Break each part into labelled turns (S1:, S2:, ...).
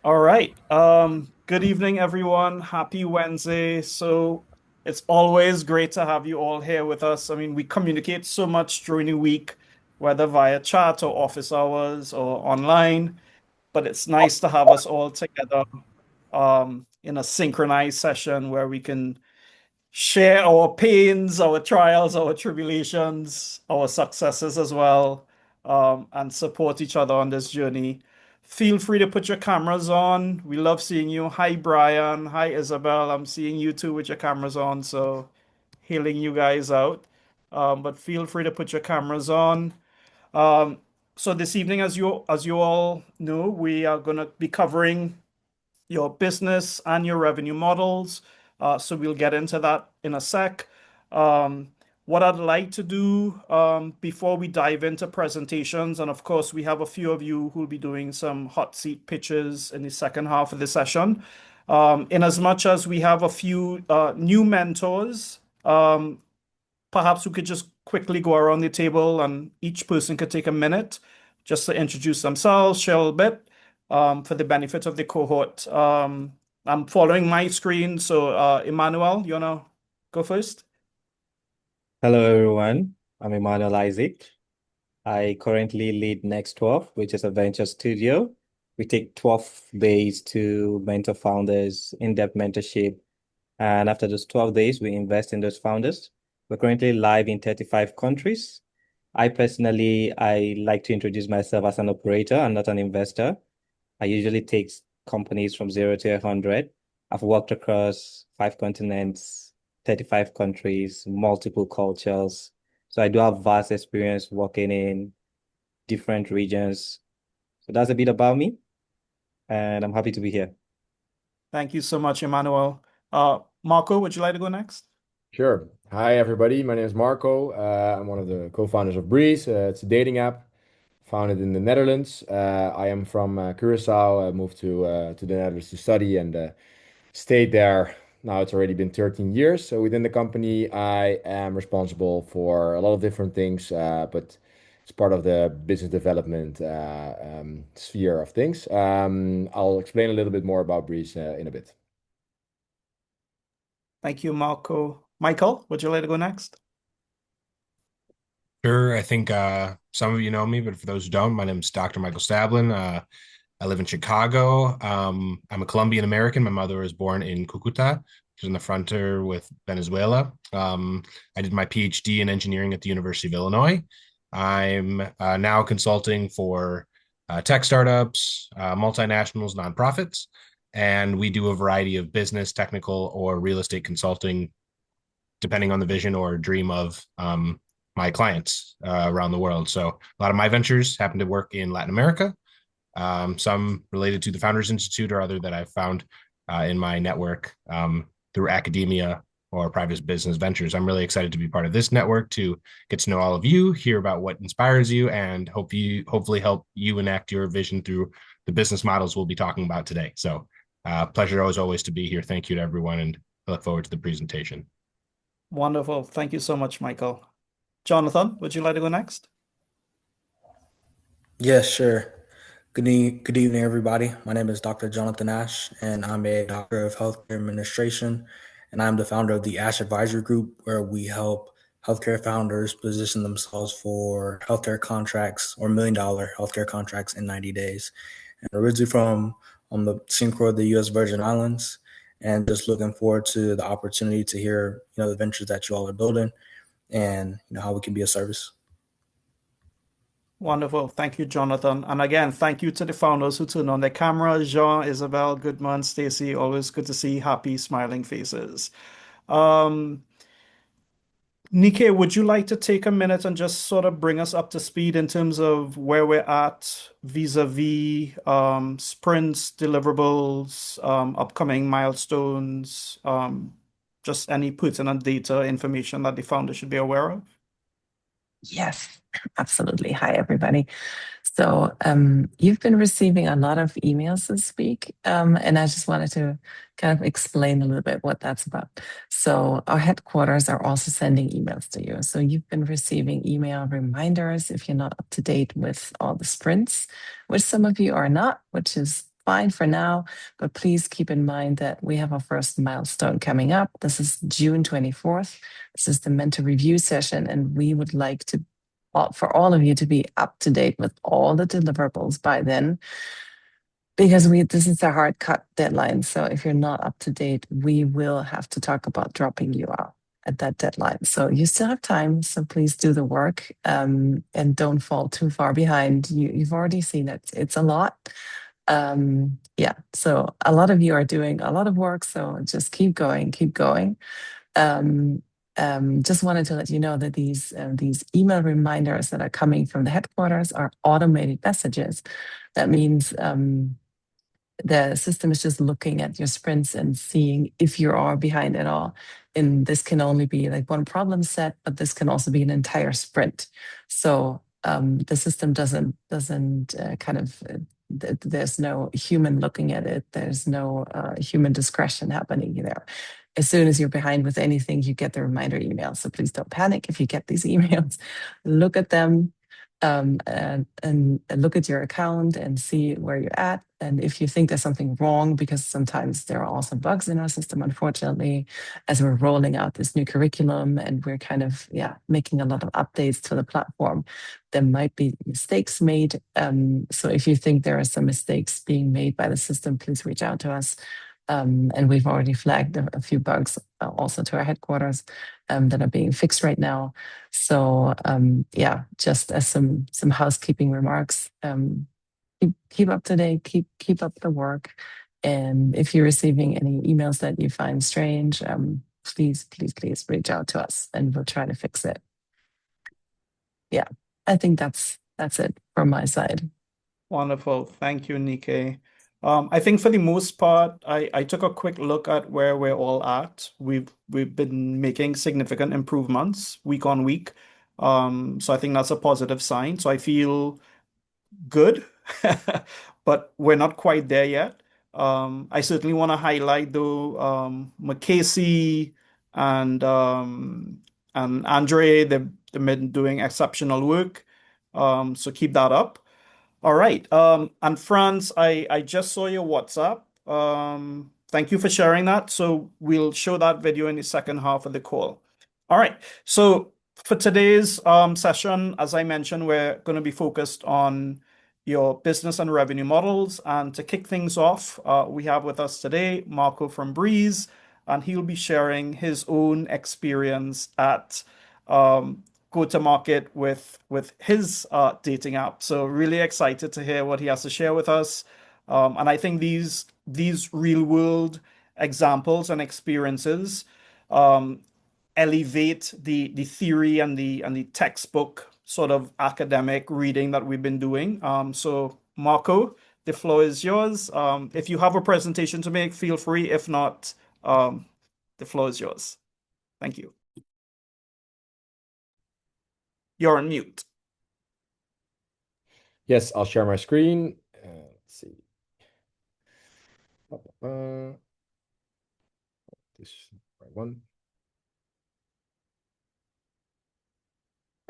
S1: All right. Good evening, everyone. Happy Wednesday. So it's always great to have you all here with us. I mean, we communicate so much during the week, whether via chat or office hours or online, but it's nice to have us all together in a synchronized session where we can share our pains, our trials, our tribulations, our successes as well, and support each other on this journey. Feel free to put your cameras on. We love seeing you. Hi, Brian. Hi, Isabel. I'm seeing you too with your cameras on, so hailing you guys out. But feel free to put your cameras on. Um, so this evening, as you all know, we are going to be covering your business and your revenue models. So we'll get into that in a sec. Um, what I'd like to do before we dive into presentations, and of course, we have a few of you who'll be doing some hot seat pitches in the second half of the session. In as much as we have a few new mentors, perhaps we could just quickly go around the table and each person could take a minute just to introduce themselves, share a little bit for the benefit of the cohort. I'm following my screen, so Emmanuel, you wanna go first?
S2: Hello, everyone. I'm Emmanuel Isaac. I currently lead Next 12, which is a venture studio. We take 12 days to mentor founders, in-depth mentorship. And after those 12 days, we invest in those founders. We're currently live in 35 countries. I like to introduce myself as an operator and not an investor. I usually take companies from 0 to 100. I've worked across 5 continents, 35 countries, multiple cultures. So I do have vast experience working in different regions. So that's a bit about me, and I'm happy to be here.
S1: Thank you so much, Emmanuel. Marco, would you like to go next?
S3: Sure. Hi, everybody. My name is Marco. I'm one of the co-founders of Breeze. It's a dating app founded in the Netherlands. I am from Curacao. I moved to the Netherlands to study and stayed there. Now it's already been 13 years. So within the company, I am responsible for a lot of different things, but it's part of the business development sphere of things. I'll explain a little bit more about Breeze in a bit.
S1: Thank you, Marco. Michael, would you like to go next?
S4: Sure. I think some of you know me, but for those who don't, my name is Dr. Michael Stablin. I live in Chicago. I'm a Colombian American. My mother was born in Cucuta, which is on the frontier with Venezuela. I did my PhD in engineering at the University of Illinois. I'm now consulting for tech startups, multinationals, nonprofits, and we do a variety of business, technical, or real estate consulting, depending on the vision or dream of my clients around the world. So a lot of my ventures happen to work in Latin America, some related to the Founders Institute or other that I've found in my network through academia or private business ventures. I'm really excited to be part of this network to get to know all of you, hear about what inspires you, and hopefully help you enact your vision through the business models we'll be talking about today. So pleasure as always to be here. Thank you to everyone, and I look forward to the presentation.
S1: Wonderful. Thank you so much, Michael. Jonathan, would you like to go next?
S5: Yes, sure. Good evening, everybody. My name is Dr. Jonathan Ash, and I'm a doctor of healthcare administration, and I'm the founder of the Ash Advisory Group, where we help healthcare founders position themselves for healthcare contracts or $1 million healthcare contracts in 90 days. And originally from on the Syncro of the U.S. Virgin Islands, and just looking forward to the opportunity to hear, the ventures that you all are building and, how we can be of service.
S1: Wonderful. Thank you, Jonathan. And again, thank you to the founders who turned on their camera, Jean, Isabel, Goodman, Stacy. Always good to see happy, smiling faces. Um, Nike, would you like to take a minute and just sort of bring us up to speed in terms of where we're at vis-a-vis sprints, deliverables, upcoming milestones, just any pertinent data information that the founder should be aware of?
S6: Yes, absolutely. Hi, everybody. So, you've been receiving a lot of emails this week, and I just wanted to kind of explain a little bit what that's about. So, our headquarters are also sending emails to you. So, you've been receiving email reminders if you're not up to date with all the sprints, which some of you are not, which is fine for now, but please keep in mind that we have our first milestone coming up. This is June 24th. This is the mentor review session, and we would like to for all of you to be up to date with all the deliverables by then, because this is a hard cut deadline. So if you're not up to date, we will have to talk about dropping you out at that deadline. So you still have time. So please do the work, and don't fall too far behind. You've already seen it. It's a lot. Yeah. So a lot of you are doing a lot of work. So just keep going, keep going. Just wanted to let you know that these email reminders that are coming from the headquarters are automated messages. That means the system is just looking at your sprints and seeing if you are behind at all. And this can only be like one problem set, but this can also be an entire sprint. So the system doesn't there's no human looking at it. There's no human discretion happening there. As soon as you're behind with anything, you get the reminder email. So please don't panic if you get these emails. Look at them, and look at your account and see where you're at. And if you think there's something wrong, because sometimes there are also bugs in our system, unfortunately, as we're rolling out this new curriculum and we're kind of making a lot of updates to the platform, there might be mistakes made. So if you think there are some mistakes being made by the system, please reach out to us. And we've already flagged a few bugs also to our headquarters that are being fixed right now. So just as some housekeeping remarks, keep up to date, keep up the work. And if you're receiving any emails that you find strange, please reach out to us and we'll try to fix it. Yeah, I think that's it from my side.
S1: Wonderful. Thank you, Nikkei. I think for the most part, I took a quick look at where we're all at. We've been making significant improvements week on week. So I think that's a positive sign. So I feel good, but we're not quite there yet. I certainly want to highlight though, McCasey and Andre, they've been doing exceptional work. So keep that up. All right. And Franz, I just saw your WhatsApp. Thank you for sharing that. So we'll show that video in the second half of the call. All right. So for today's session, as I mentioned, we're going to be focused on your business and revenue models. And to kick things off, we have with us today Marco from Breeze, and he'll be sharing his own experience at go to market with his dating app. So really excited to hear what he has to share with us. And I think these real world examples and experiences elevate the theory and the textbook sort of academic reading that we've been doing. So Marco, the floor is yours. If you have a presentation to make, feel free. If not, the floor is yours. Thank you. You're on mute.
S3: Yes, I'll share my screen. Let's see. This right one.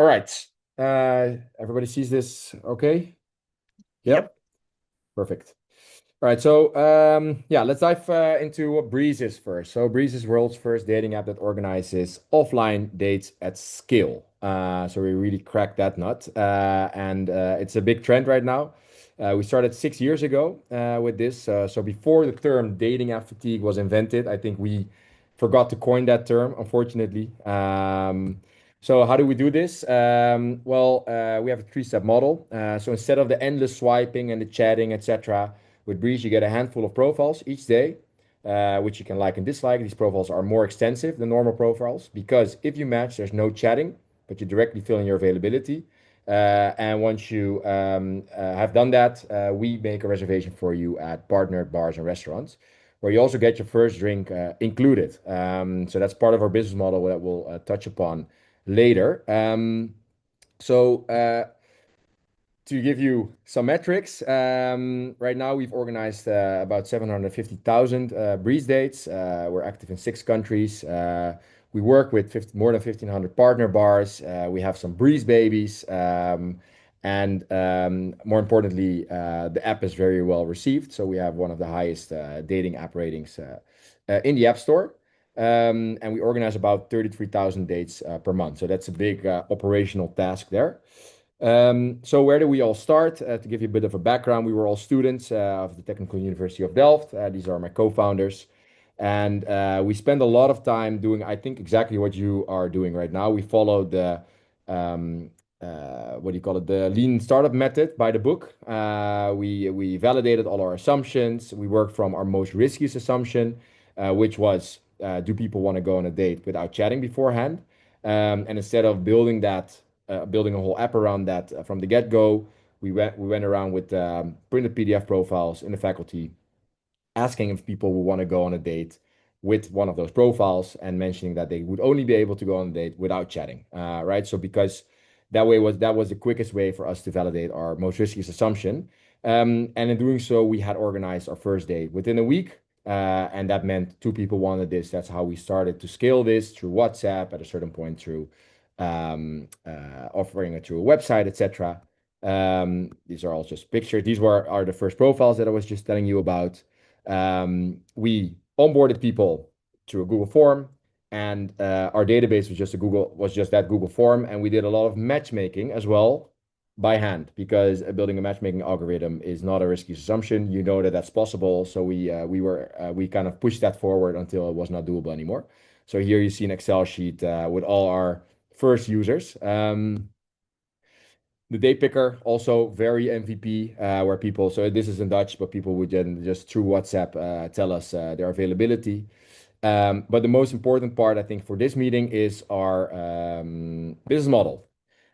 S3: All right. Everybody sees this okay?
S1: Yep.
S3: Perfect. All right, so let's dive into what Breeze is first. So Breeze is world's first dating app that organizes offline dates at scale. So we really cracked that nut, and it's a big trend right now. We started 6 years ago with this. So before the term dating app fatigue was invented, I think we forgot to coin that term, unfortunately. So how do we do this? We have a three-step model. So instead of the endless swiping and the chatting, etc., with Breeze, you get a handful of profiles each day, which you can like and dislike. These profiles are more extensive than normal profiles because if you match, there's no chatting, but you directly fill in your availability. And once you have done that, we make a reservation for you at partnered bars and restaurants, where you also get your first drink included. So that's part of our business model that we'll touch upon later. To give you some metrics, right now we've organized about 750,000 Breeze dates. We're active in 6 countries. We work with more than 1,500 partner bars. We have some Breeze babies. And more importantly, the app is very well received. So we have one of the highest dating app ratings in the App Store. And we organize about 33,000 dates per month. So that's a big operational task there. So where do we all start? To give you a bit of a background, we were all students of the Technical University of Delft. These are my co-founders. And we spend a lot of time doing, I think, exactly what you are doing right now. We followed the what do you call it? The lean startup method by the book. We validated all our assumptions. We worked from our most riskiest assumption, which was, do people want to go on a date without chatting beforehand? And instead of building a whole app around that from the get-go, we went around with printed PDF profiles in the faculty, asking if people would want to go on a date with one of those profiles and mentioning that they would only be able to go on a date without chatting, right? So because that was the quickest way for us to validate our most riskiest assumption. And in doing so, we had organized our first date within a week. And that meant two people wanted this. That's how we started to scale this through WhatsApp at a certain point, through offering it through a website, etc. These are all just pictures. These are the first profiles that I was just telling you about. We onboarded people through a Google form, and our database was just that Google form, and we did a lot of matchmaking as well by hand, because building a matchmaking algorithm is not a risky assumption. You know that that's possible, so we kind of pushed that forward until it was not doable anymore. So here you see an Excel sheet with all our first users. The day picker, also very MVP, where people, so this is in Dutch, but people would then just through WhatsApp tell us their availability. But the most important part, I think, for this meeting is our business model,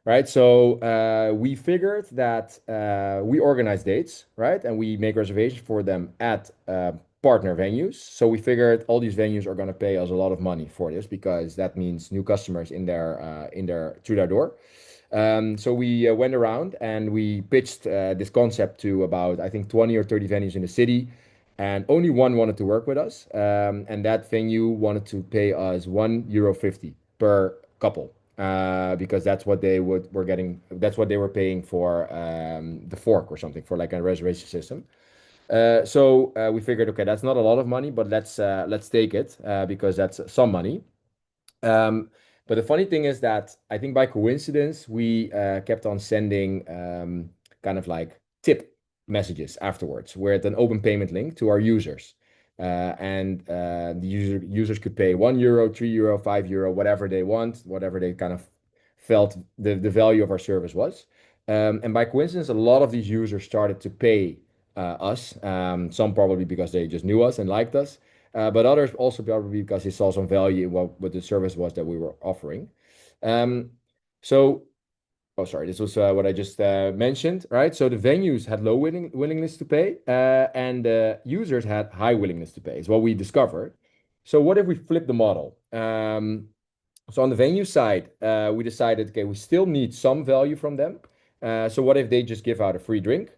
S3: right? So we figured that we organize dates, right? And we make reservations for them at partner venues. So we figured all these venues are going to pay us a lot of money for this, because that means new customers through their door. So we went around and we pitched this concept to about, I think, 20 or 30 venues in the city, and only one wanted to work with us. And that venue wanted to pay us €1.50 per couple, because that's what they were getting. That's what they were paying for the fork or something, for like a reservation system. So we figured, okay, that's not a lot of money, but let's take it because that's some money. But the funny thing is that I think by coincidence, we kept on sending kind of like tip messages afterwards, with an open payment link to our users. And the users could pay €1, €3, €5, whatever they want, whatever they kind of felt the value of our service was. And by coincidence, a lot of these users started to pay us, some probably because they just knew us and liked us. But others also probably because they saw some value in what the service was that we were offering. So, oh, sorry, this was what I just mentioned, right? So the venues had low willingness to pay, and the users had high willingness to pay, is what we discovered. So what if we flip the model? So on the venue side, we decided, okay, we still need some value from them. So what if they just give out a free drink?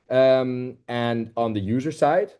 S3: And on the user side,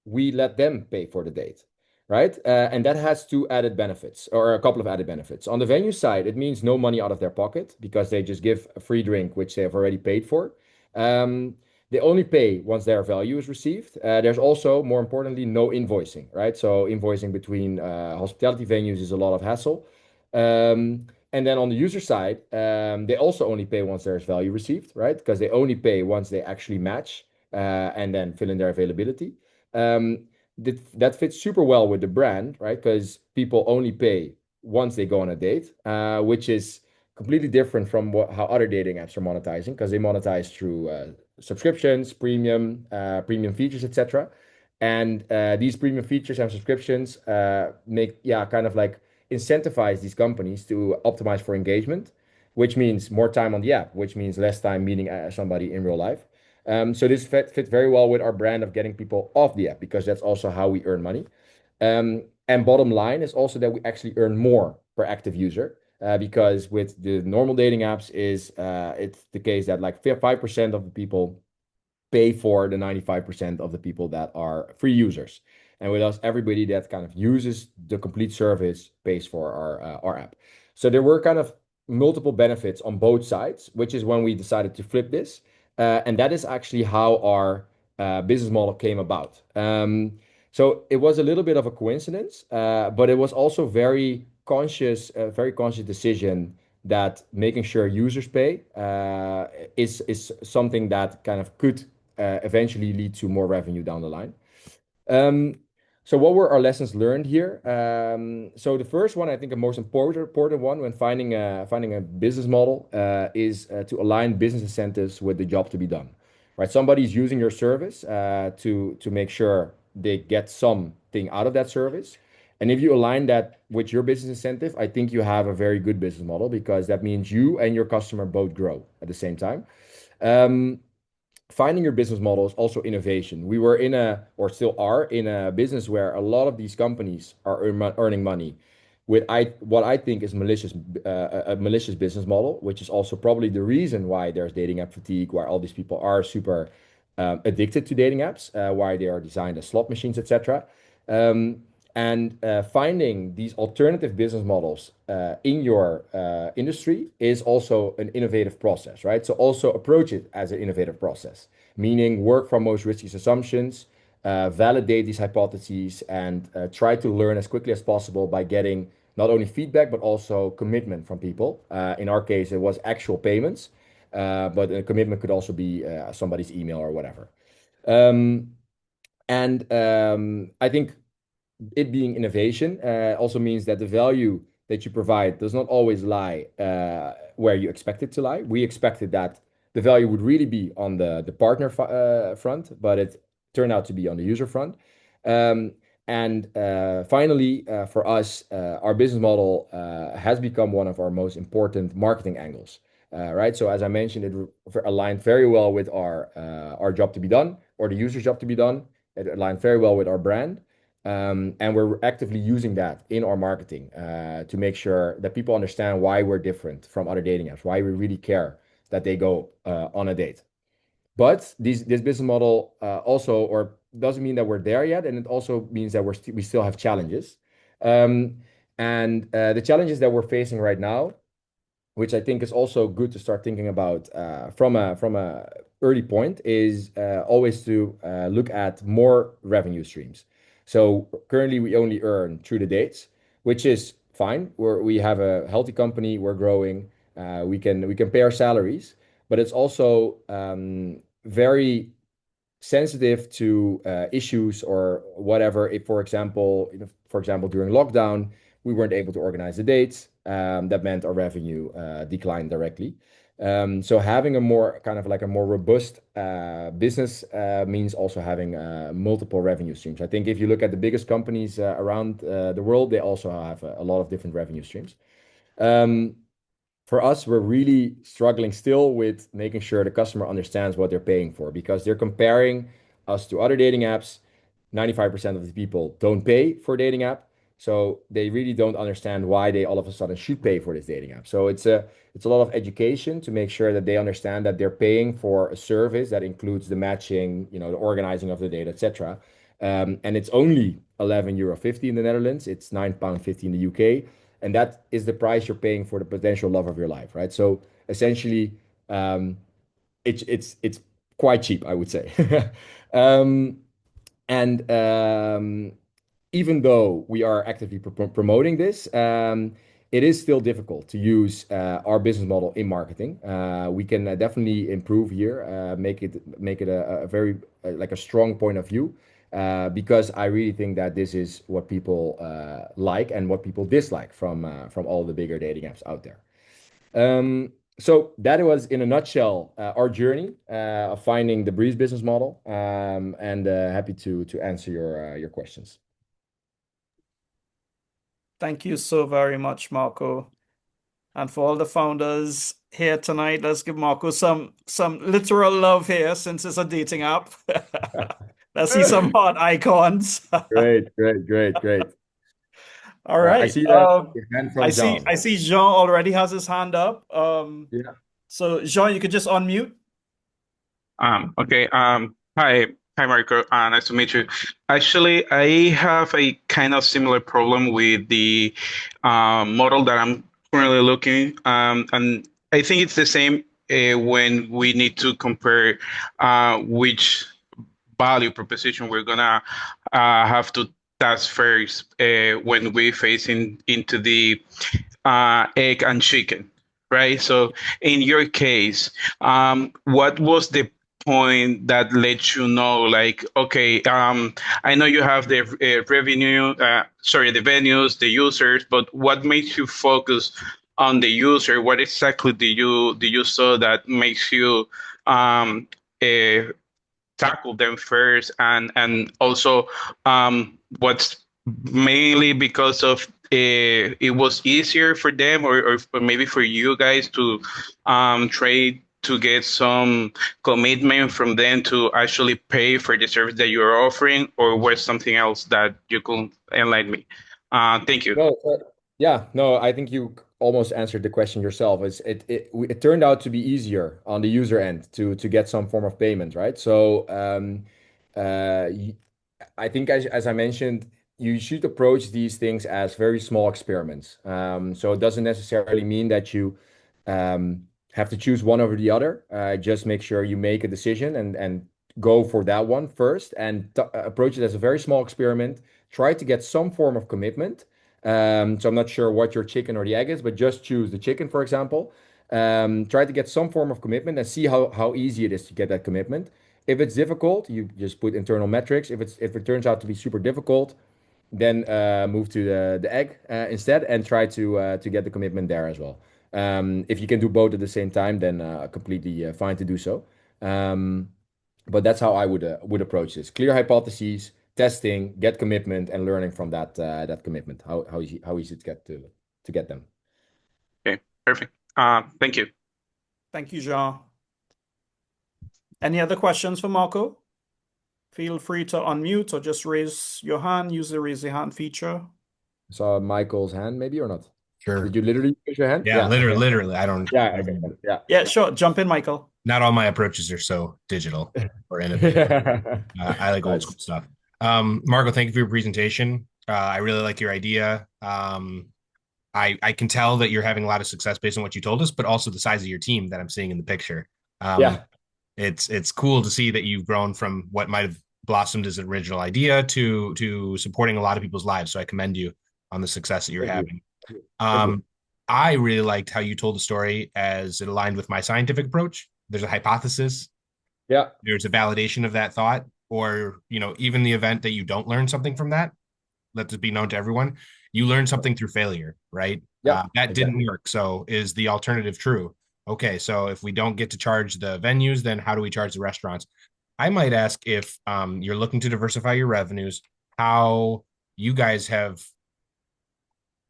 S3: we let them pay for the date, right? And that has two added benefits, or a couple of added benefits. On the venue side, it means no money out of their pocket, because they just give a free drink, which they have already paid for. They only pay once their value is received. There's also, more importantly, no invoicing, right? So invoicing between hospitality venues is a lot of hassle. And then on the user side, they also only pay once there's value received, right? Because they only pay once they actually match and then fill in their availability. That fits super well with the brand, right? Because people only pay once they go on a date, which is completely different from how other dating apps are monetizing, because they monetize through subscriptions, premium features, etc. And these premium features and subscriptions kind of like incentivize these companies to optimize for engagement, which means more time on the app, which means less time meeting somebody in real life. So this fit very well with our brand of getting people off the app, because that's also how we earn money. And bottom line is also that we actually earn more per active user, because with the normal dating apps it's the case that like 5% of the people pay for the 95% of the people that are free users. And with us, everybody that kind of uses the complete service pays for our app. So there were kind of multiple benefits on both sides, which is when we decided to flip this. And that is actually how our business model came about. So it was a little bit of a coincidence, but it was also very conscious decision that making sure users pay is something that kind of could eventually lead to more revenue down the line. Um, so what were our lessons learned here? So the first one, I think, a most important one when finding a business model is to align business incentives with the job to be done. Right? Somebody's using your service to make sure they get something out of that service. And if you align that with your business incentive, I think you have a very good business model because that means you and your customer both grow at the same time. Um, Finding your business model is also innovation. We were in a, or still are, in a business where a lot of these companies are earning money with what I think is a malicious business model, which is also probably the reason why there's dating app fatigue, why all these people are super addicted to dating apps, why they are designed as slot machines, etc. Um, and finding these alternative business models in your industry is also an innovative process, right? So also approach it as an innovative process, meaning work from most risky assumptions, validate these hypotheses, and try to learn as quickly as possible by getting not only feedback, but also commitment from people. In our case, it was actual payments, but a commitment could also be somebody's email or whatever. And I think it being innovation also means that the value that you provide does not always lie where you expect it to lie. We expected that the value would really be on the partner front, but it turned out to be on the user front. And finally, for us, our business model has become one of our most important marketing angles. Right. So as I mentioned, it aligned very well with our job to be done, or the user's job to be done. It aligned very well with our brand. And we're actively using that in our marketing to make sure that people understand why we're different from other dating apps, why we really care that they go on a date. But this business model also, or doesn't mean that we're there yet, and it also means that we still have challenges. Um, and the challenges that we're facing right now, which I think is also good to start thinking about from a early point, is always to look at more revenue streams. So currently we only earn through the dates, which is fine. We have a healthy company, we're growing, we can pay our salaries, but it's also very sensitive to issues or whatever. If, for example, during lockdown, we weren't able to organize the dates. That meant our revenue declined directly. So having a more kind of like a more robust business means also having multiple revenue streams. I think if you look at the biggest companies around the world, they also have a lot of different revenue streams. Um, for us, we're really struggling still with making sure the customer understands what they're paying for because they're comparing us to other dating apps. 95% of the people don't pay for a dating app. So they really don't understand why they all of a sudden should pay for this dating app. So it's a lot of education to make sure that they understand that they're paying for a service that includes the matching, the organizing of the date, etc. And it's only €11.50 in the Netherlands. It's £9.50 in the UK. And that is the price you're paying for the potential love of your life, right? So essentially, it's quite cheap, I would say. um, and even though we are actively promoting this, it is still difficult to use our business model in marketing. We can definitely improve here, make it a very like a strong point of view, because I really think that this is what people like and what people dislike from all the bigger dating apps out there. So that was, in a nutshell, our journey of finding the Breeze business model, and happy to answer your questions.
S1: Thank you so very much, Marco. And for all the founders here tonight, let's give Marco some literal love here since it's a dating app. Let's see some hot icons.
S3: Great, great, great, great.
S1: All
S3: I
S1: right.
S3: see a hand from Jean.
S1: I see Jean already has his hand up.
S3: Yeah.
S1: So Jean, you could just unmute.
S7: Okay. Hi, Marco. Nice to meet you. Actually, I have a kind of similar problem with the model that I'm currently looking, and I think it's the same when we need to compare which value proposition we're gonna have to task first when we into the egg and chicken, right? So in your case, what was the point that let you know, like, okay, I know you have the revenue, sorry, the venues, the users, but what makes you focus on the user? What exactly do you saw that makes you uh, tackle them first, and also what's mainly because of it was easier for them, or maybe for you guys to try to get some commitment from them to actually pay for the service that you're offering, or was something else that you could enlighten me? Thank you.
S3: No, yeah, no, I think you almost answered the question yourself. It turned out to be easier on the user end to get some form of payment, right? So y- I think as I mentioned, you should approach these things as very small experiments. So it doesn't necessarily mean that you have to choose one over the other. Just make sure you make a decision and go for that one first, and approach it as a very small experiment. Try to get some form of commitment. So I'm not sure what your chicken or the egg is, but just choose the chicken, for example. Try to get some form of commitment and see how easy it is to get that commitment. If it's difficult, you just put internal metrics. If it turns out to be super difficult, then move to the egg instead, and try to get the commitment there as well. If you can do both at the same time, then completely fine to do so. Um, but that's how I would approach this. Clear hypotheses, testing, get commitment, and learning from that commitment. How easy to get them.
S7: Okay, perfect. Thank you.
S1: Thank you, Jean. Any other questions for Marco? Feel free to unmute or just raise your hand. Use the raise your hand feature.
S3: Saw Michael's hand, maybe or not?
S4: Sure.
S3: Did you literally raise your hand?
S4: Yeah,
S3: Yeah. Okay.
S4: literally. I don't.
S3: Yeah. Okay. Yeah.
S1: Yeah, sure. Jump in, Michael.
S4: Not all my approaches are so digital or innovative. I like old
S3: Nice.
S4: school stuff. Marco, thank you for your presentation. I really like your idea. I can tell that you're having a lot of success based on what you told us, but also the size of your team that I'm seeing in the picture.
S3: Yeah.
S4: It's cool to see that you've grown from what might have blossomed as an original idea to supporting a lot of people's lives. So I commend you on the success that you're
S3: Thank you.
S4: having.
S3: Thank you.
S4: I really liked how you told the story as it aligned with my scientific approach. There's a hypothesis,
S3: Yeah.
S4: there's a validation of that thought, or even the event that you don't learn something from that, let this be known to everyone. You learn something through failure, right?
S3: Yeah.
S4: That didn't
S3: Exactly.
S4: work. So is the alternative true? Okay, so if we don't get to charge the venues, then how do we charge the restaurants? I might ask if you're looking to diversify your revenues, how you guys have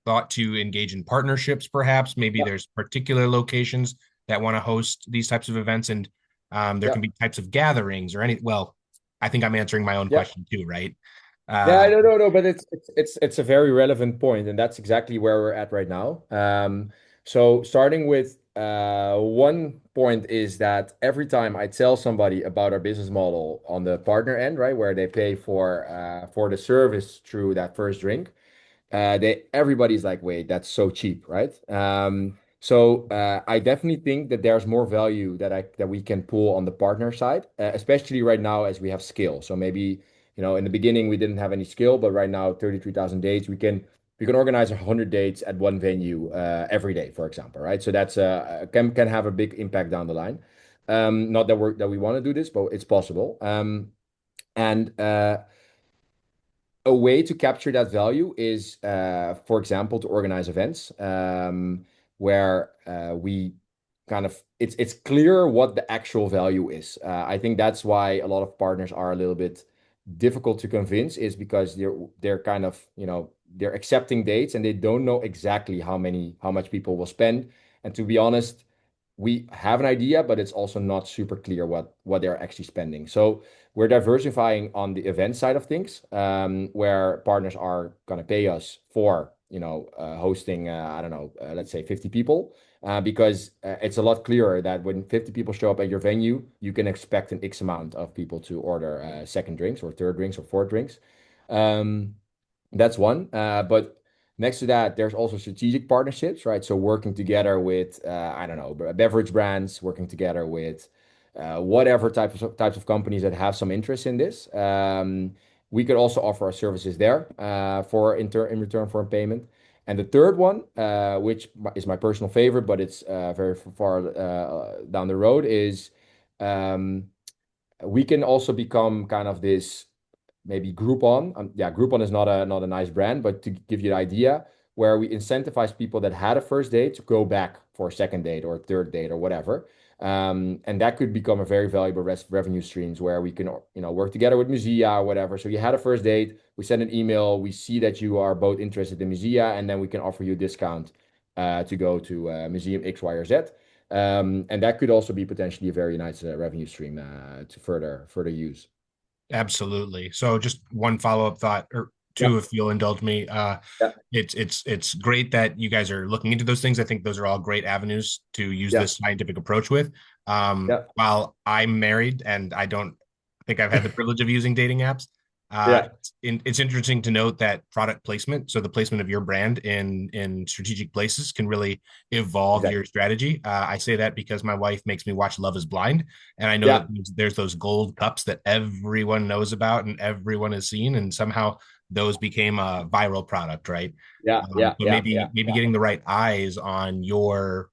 S4: thought to engage in partnerships, perhaps. Maybe
S3: Yeah.
S4: there's particular locations that want to host these types of events, and there
S3: Yeah.
S4: can be types of gatherings or any. Well, I think I'm answering my own
S3: Yeah.
S4: question too, right?
S3: Yeah,
S4: Uh,
S3: I don't know, but it's a very relevant point, and that's exactly where we're at right now. So starting with one point is that every time I tell somebody about our business model on the partner end, right, where they pay for the service through that first drink, everybody's like, wait, that's so cheap, right? So I definitely think that there's more value that we can pull on the partner side, especially right now as we have scale. So maybe, in the beginning we didn't have any skill, but right now 33,000 dates, we can organize 100 dates at one venue every day, for example, right? So that's can have a big impact down the line. Not that we want to do this, but it's possible. And a way to capture that value is, for example, to organize events where we kind of it's clear what the actual value is. I think that's why a lot of partners are a little bit difficult to convince, is because they're kind of they're accepting dates and they don't know exactly how much people will spend. And to be honest, we have an idea, but it's also not super clear what they're actually spending. So we're diversifying on the event side of things, where partners are going to pay us for, hosting, I don't know, let's say 50 people, because it's a lot clearer that when 50 people show up at your venue, you can expect an X amount of people to order second drinks or third drinks or fourth drinks. That's one. But Next to that, there's also strategic partnerships, right? So working together with, I don't know, beverage brands, working together with whatever types of companies that have some interest in this. We could also offer our services there in return for a payment. And the third one, which is my personal favorite, but it's very far down the road, is um, we can also become kind of this maybe Groupon. Yeah, Groupon is not a nice brand, but to give you an idea, where we incentivize people that had a first date to go back for a second date or a third date or whatever. And that could become a very valuable revenue streams where we can, work together with Musea or whatever. So you had a first date, we send an email, we see that you are both interested in Musea, and then we can offer you a discount to go to Museum X, Y, or Z. And that could also be potentially a very nice revenue stream to further use.
S4: Absolutely. So just one follow-up thought or
S3: Yeah,
S4: two, if you'll indulge me.
S3: yeah,
S4: It's great that you guys are looking into those things. I think those are all great avenues to use
S3: yeah,
S4: this scientific approach with.
S3: yeah,
S4: While I'm married and I don't think I've had the privilege of using dating apps,
S3: yeah,
S4: it's interesting to note that product placement, so the placement of your brand in strategic places, can really evolve
S3: exactly.
S4: your strategy. I say that because my wife makes me watch Love Is Blind, and I know that
S3: Yeah,
S4: there's those gold cups that everyone knows about and everyone has seen, and somehow those became a viral product, right?
S3: yeah, yeah,
S4: But
S3: yeah,
S4: maybe
S3: yeah,
S4: getting the right eyes on your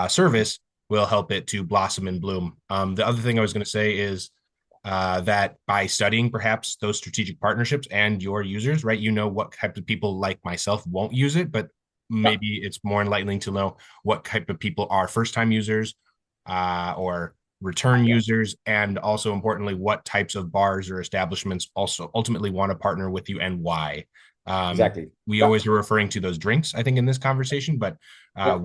S4: service will help it to blossom and bloom. The other thing I was going to say is that by studying perhaps those strategic partnerships and your users, right, you know what type of people like myself won't use it, but
S3: yeah,
S4: maybe it's more enlightening to know what type of people are first-time users or return
S3: yeah,
S4: users, and also importantly, what types of bars or establishments also ultimately want to partner with you and why.
S3: exactly.
S4: We
S3: Yeah,
S4: always are referring to those drinks, I think, in this conversation, but
S3: yeah,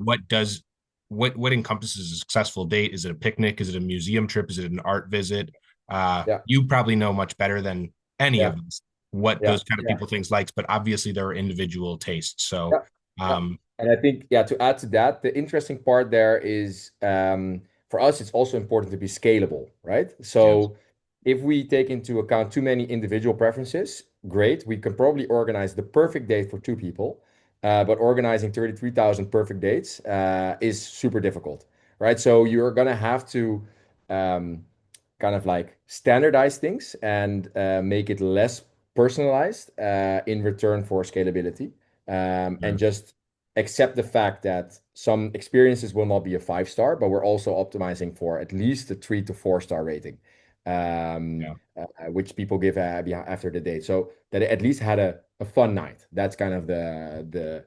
S4: what encompasses a successful date? Is it a picnic? Is it a museum trip? Is it an art visit?
S3: yeah,
S4: You probably know much better than any
S3: yeah,
S4: of us what
S3: yeah,
S4: those kind of
S3: yeah,
S4: people things likes, but obviously there are individual tastes.
S3: yeah,
S4: So,
S3: yeah.
S4: um,
S3: And I think, yeah, to add to that, the interesting part there is for us, it's also important to be scalable, right?
S4: yes,
S3: So if we take into account too many individual preferences, great, we can probably organize the perfect date for two people. But organizing 33,000 perfect dates is super difficult, right? So you're gonna have to um, kind of like standardize things and make it less personalized in return for scalability. And
S4: sure,
S3: just accept the fact that some experiences will not be a 5 star, but we're also optimizing for at least a 3 to 4 star rating,
S4: yeah.
S3: which people give after the date. So that it at least had a fun night. That's kind of the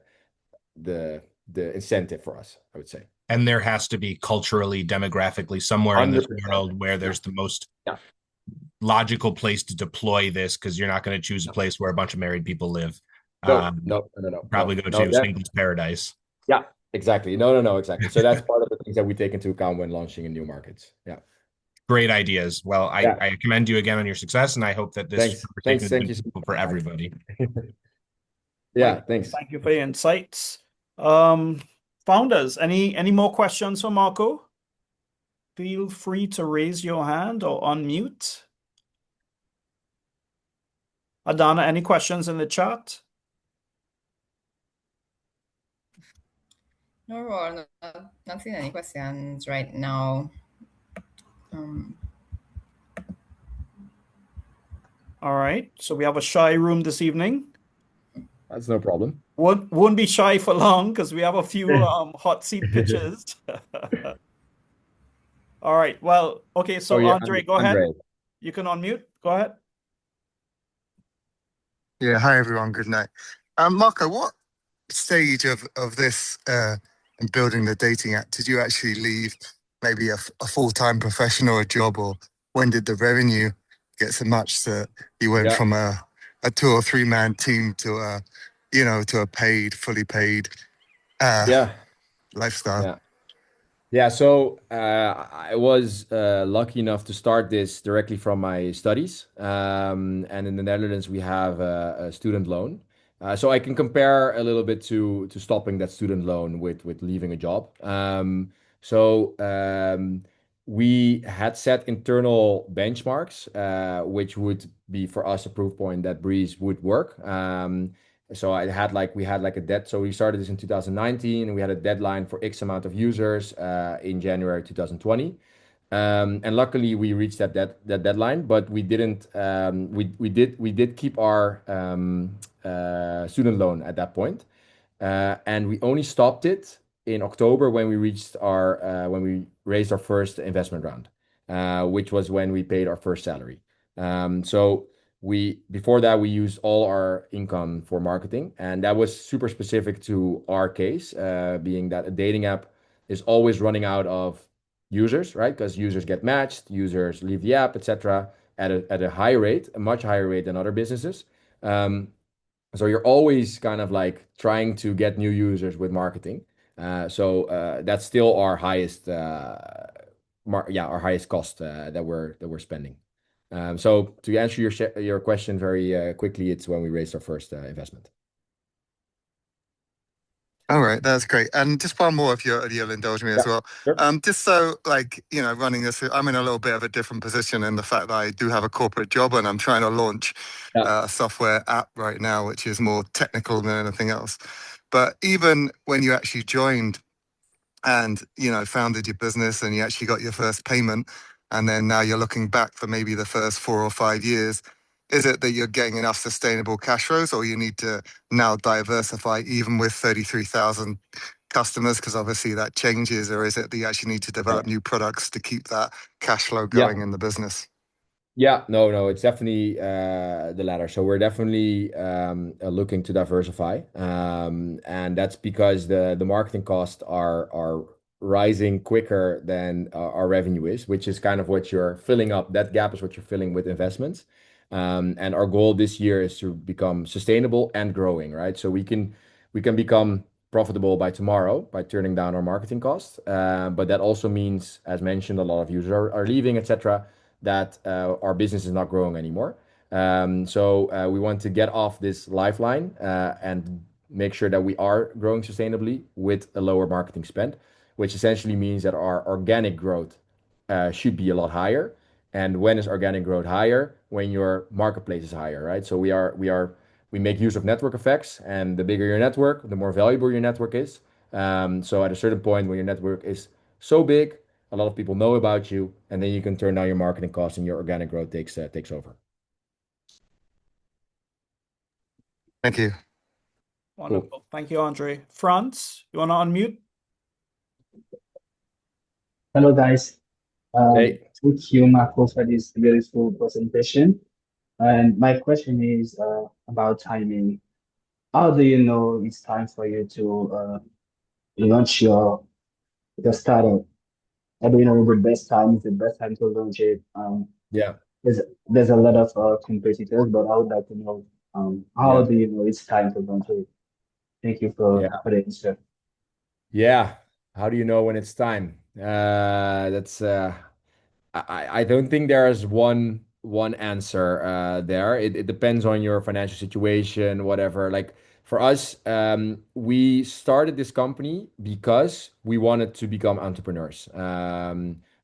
S3: incentive for us, I would say.
S4: And there has to be culturally, demographically, somewhere in this
S3: 100%.
S4: world where
S3: Yeah.
S4: there's the most
S3: Yeah.
S4: logical place to deploy this, because you're not going to choose a place where a bunch of married people live.
S3: No,
S4: Um,
S3: no, no, no,
S4: Probably
S3: no,
S4: go
S3: no.
S4: to
S3: That,
S4: singles paradise.
S3: yeah, exactly. No, no, no, exactly. So that's part of the things that we take into account when launching in new markets. Yeah.
S4: Great ideas. Well,
S3: Yeah.
S4: I commend you again on your success, and I hope that this
S3: Thanks.
S4: conversation
S3: Thanks.
S4: has
S3: Thank
S4: been
S3: you so
S4: fruitful for
S3: much, Mike.
S4: everybody.
S3: Yeah,
S1: Right.
S3: thanks.
S1: Thank you for your insights. Um, Founders, any more questions for Marco? Feel free to raise your hand or unmute. Adana, any questions in the chat?
S8: No, Ron, not seeing any questions right now.
S1: All right. So we have a shy room this evening.
S3: That's no problem.
S1: Won't be shy for long because we have a few hot seat pitches. All right. Well, okay.
S3: Oh
S1: So
S3: yeah,
S1: Andre, go ahead.
S3: Andre.
S1: You can unmute. Go ahead.
S9: Yeah, hi everyone. Good night. Marco, what stage of this and building the dating app did you actually leave maybe a full-time profession or a job, or when did the revenue get so much that you went
S3: Yeah,
S9: from a 2 or 3 man team to a fully paid
S3: yeah,
S9: lifestyle?
S3: yeah. Yeah, so I was lucky enough to start this directly from my studies. And in the Netherlands, we have a student loan. So I can compare a little bit to stopping that student loan with leaving a job. So we had set internal benchmarks, which would be for us a proof point that Breeze would work. So we had like a debt. So we started this in 2019, and we had a deadline for X amount of users in January 2020. And luckily we reached that deadline, but we didn't we did keep our student loan at that point. And we only stopped it in October when we reached our when we raised our first investment round, which was when we paid our first salary. So we before that we used all our income for marketing, and that was super specific to our case, being that a dating app is always running out of users, right? Because users get matched, users leave the app, etc., at a high rate, a much higher rate than other businesses. Um, so you're always kind of like trying to get new users with marketing. That's still our highest, our highest cost that we're spending. So to answer your question very quickly, it's when we raised our first investment.
S9: All right, that's great. And just one more, if you'll indulge me as well.
S3: Sure.
S9: Just so, like, running this, I'm in a little bit of a different position in the fact that I do have a corporate job and I'm trying to launch a software app right now, which is more technical than anything else. But even when you actually joined and founded your business and you actually got your first payment, and then now you're looking back for maybe the first 4 or 5 years, is it that you're getting enough sustainable cash flows, or you need to now diversify even with 33,000 customers, because obviously that changes, or is it that you actually need to develop new products to keep that cash flow going in the business?
S3: Yeah, no, it's definitely the latter. So we're definitely looking to diversify, and that's because the marketing costs are rising quicker than our revenue is, which is kind of what you're filling up. That gap is what you're filling with investments. And our goal this year is to become sustainable and growing, right? So we can become profitable by tomorrow by turning down our marketing costs. But that also means, as mentioned, a lot of users are leaving, etc., that our business is not growing anymore. So we want to get off this lifeline and make sure that we are growing sustainably with a lower marketing spend, which essentially means that our organic growth should be a lot higher. And when is organic growth higher? When your marketplace is higher, right? So we make use of network effects, and the bigger your network, the more valuable your network is. So at a certain point, when your network is so big, a lot of people know about you, and then you can turn down your marketing costs, and your organic growth takes over.
S9: Thank you.
S1: Wonderful.
S3: Cool.
S1: Thank you, Andre. Franz, you want to unmute?
S10: Hello, guys.
S3: Hey.
S10: Thank you, Marco, for this beautiful presentation. And my question is about timing. How do you know it's time for you to launch your startup? How do you know the best time is the best time to launch it?
S3: Yeah.
S10: There's a lot of competitors, but I would like to know how
S3: Yeah.
S10: do you know it's time to launch it? Thank you for
S3: Yeah.
S10: the answer.
S3: Yeah. How do you know when it's time? That's I don't think there is one answer there. It depends on your financial situation, whatever. Like for us, we started this company because we wanted to become entrepreneurs.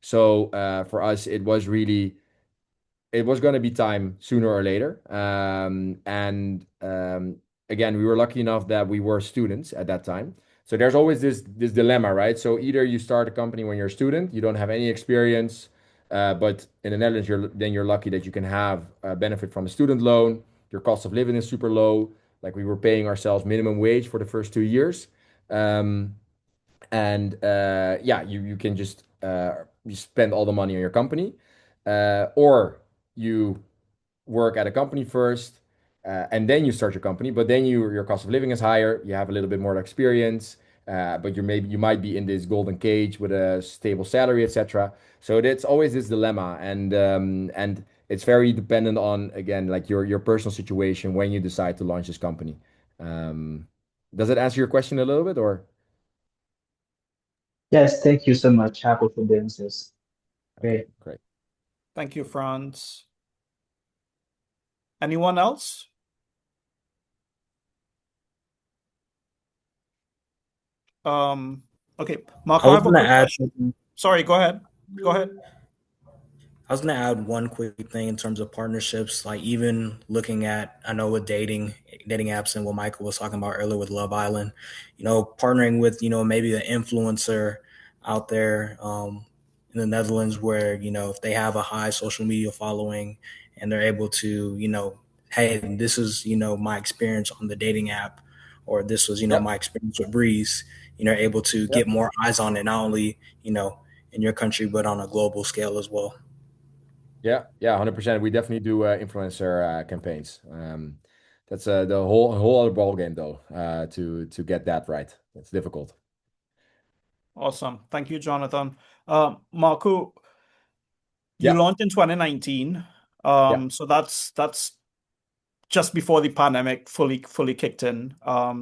S3: So for us, it was going to be time sooner or later. And again, we were lucky enough that we were students at that time. So there's always this dilemma, right? So either you start a company when you're a student, you don't have any experience, but in the Netherlands, you're lucky that you can have a benefit from a student loan. Your cost of living is super low. Like we were paying ourselves minimum wage for the first 2 years. Um, and yeah, you can just you spend all the money on your company, or you work at a company first, and then you start your company. But then your cost of living is higher. You have a little bit more experience, but you might be in this golden cage with a stable salary, etc. So that's always this dilemma, and it's very dependent on, again, like your personal situation when you decide to launch this company. Um, does it answer your question a little bit, or?
S10: Yes, thank you so much. Happy for the answers.
S3: Okay,
S10: Great.
S3: great.
S1: Thank you, Franz. Anyone else? Okay, Marco,
S5: I
S1: I
S5: was
S1: have a
S5: gonna
S1: quick
S5: add
S1: question.
S5: something.
S1: Sorry, go ahead. Go ahead.
S5: I was gonna add one quick thing in terms of partnerships, like even looking at, I know with dating apps and what Michael was talking about earlier with Love Island, partnering with, maybe an influencer out there in the Netherlands where, if they have a high social media following and they're able to, hey, this is, my experience on the dating app, or this was,
S3: Yep.
S5: my experience with Breeze, able to
S3: Yep.
S5: get more eyes on it, not only, in your country, but on a global scale as well.
S3: Yeah, 100%. We definitely do influencer campaigns. That's the whole other ball game though. To get that right, it's difficult.
S1: Awesome. Thank you, Jonathan. Marco, you
S3: Yeah,
S1: launched in 2019.
S3: yeah,
S1: So that's just before the pandemic fully kicked in.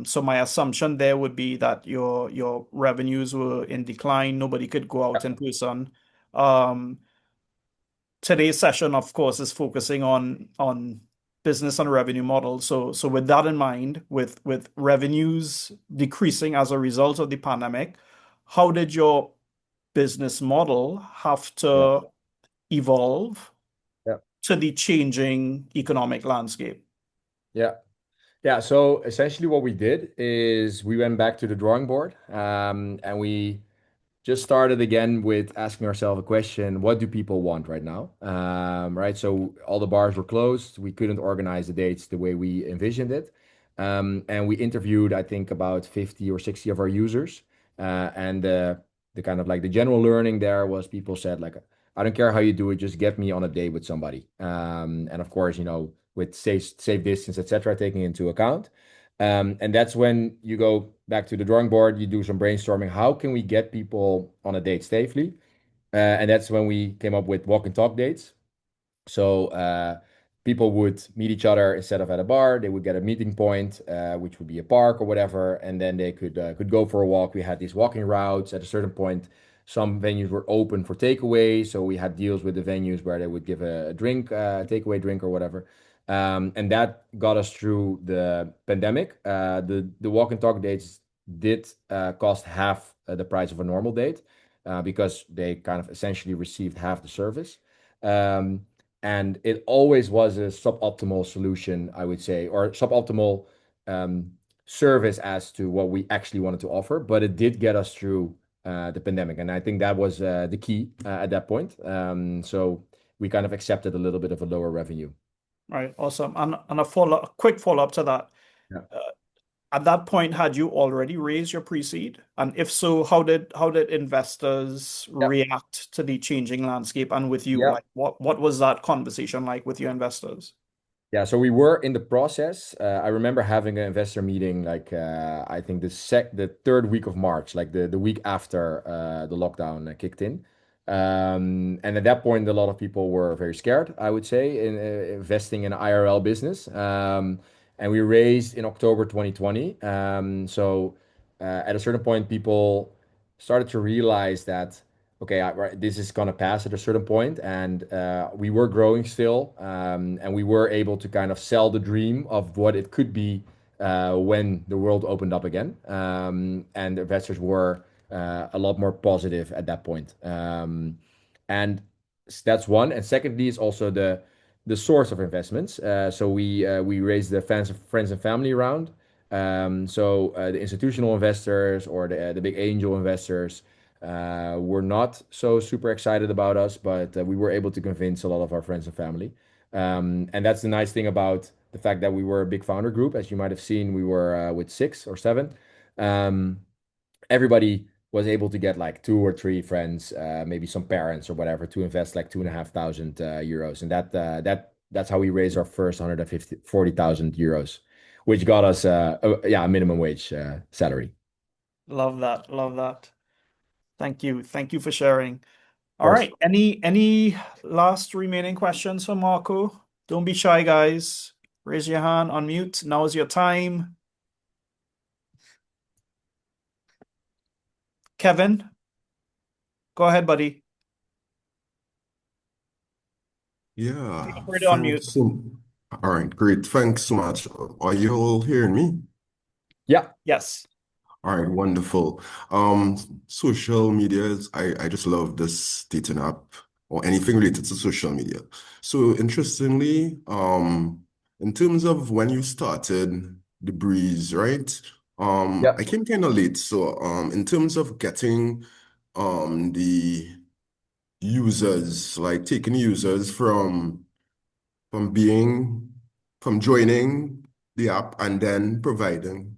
S1: So my assumption there would be that your revenues were in decline. Nobody could go out
S3: yeah,
S1: in person. Um, Today's session, of course, is focusing on business and revenue models. So with that in mind, with revenues decreasing as a result of the pandemic, how did your business model have
S3: yeah,
S1: to evolve
S3: yeah,
S1: to the changing economic landscape?
S3: yeah. Yeah, so essentially what we did is we went back to the drawing board, and we just started again with asking ourselves a question: what do people want right now? Right, so all the bars were closed. We couldn't organize the dates the way we envisioned it. And we interviewed, I think, about 50 or 60 of our users. And the kind of like the general learning there was people said, like, I don't care how you do it, just get me on a date with somebody. And of course, with safe distance, etc., taking into account. And that's when you go back to the drawing board, you do some brainstorming. How can we get people on a date safely? And that's when we came up with walk and talk dates. So people would meet each other instead of at a bar. They would get a meeting point, which would be a park or whatever, and then they could go for a walk. We had these walking routes. At a certain point, some venues were open for takeaway, so we had deals with the venues where they would give a drink, takeaway drink or whatever. And that got us through the pandemic. The walk and talk dates did cost half the price of a normal date because they kind of essentially received half the service. Um, and it always was a suboptimal solution, I would say, or suboptimal um, service as to what we actually wanted to offer. But it did get us through the pandemic, and I think that was the key at that point. So we kind of accepted a little bit of a lower revenue.
S1: Right. Awesome. And a quick follow-up to that.
S3: Yeah.
S1: At that point, had you already raised your pre-seed? And if so, how did investors
S3: Yeah.
S1: react to the changing landscape and with you?
S3: Yeah.
S1: Like what was that conversation like with your investors?
S3: Yeah, so we were in the process. I remember having an investor meeting, like I think the third week of March, like the week after the lockdown kicked in. And at that point, a lot of people were very scared, I would say, in investing in IRL business. And we raised in October 2020. So at a certain point, people started to realize that okay, right, this is gonna pass at a certain point, and we were growing still, and we were able to kind of sell the dream of what it could be when the world opened up again, and investors were a lot more positive at that point, and that's one. And secondly, is also the source of investments. So we raised the friends and family round. So the institutional investors or the big angel investors were not so super excited about us, but we were able to convince a lot of our friends and family. And that's the nice thing about the fact that we were a big founder group. As you might have seen, we were with 6 or 7. Um, Everybody was able to get like 2 or 3 friends, maybe some parents or whatever, to invest like 2,500 euros, and that's how we raised our first 140,000 euros, which got us a minimum wage salary.
S1: Love that. Love that. Thank you. Thank you for sharing.
S3: Of
S1: All
S3: course.
S1: right. Any last remaining questions for Marco? Don't be shy, guys. Raise your hand, unmute. Now is your time. Kevin, go ahead, buddy. Feel
S11: Yeah,
S1: free to unmute.
S11: all right, great. Thanks so much. Are you all hearing me?
S3: Yeah.
S1: Yes.
S11: All right, wonderful. Social medias, I just love this dating app. or anything related to social media. So interestingly, in terms of when you started the Breeze, right?
S3: Yeah.
S11: I came kind of late. So in terms of getting the users, like taking users from being from joining the app and then providing.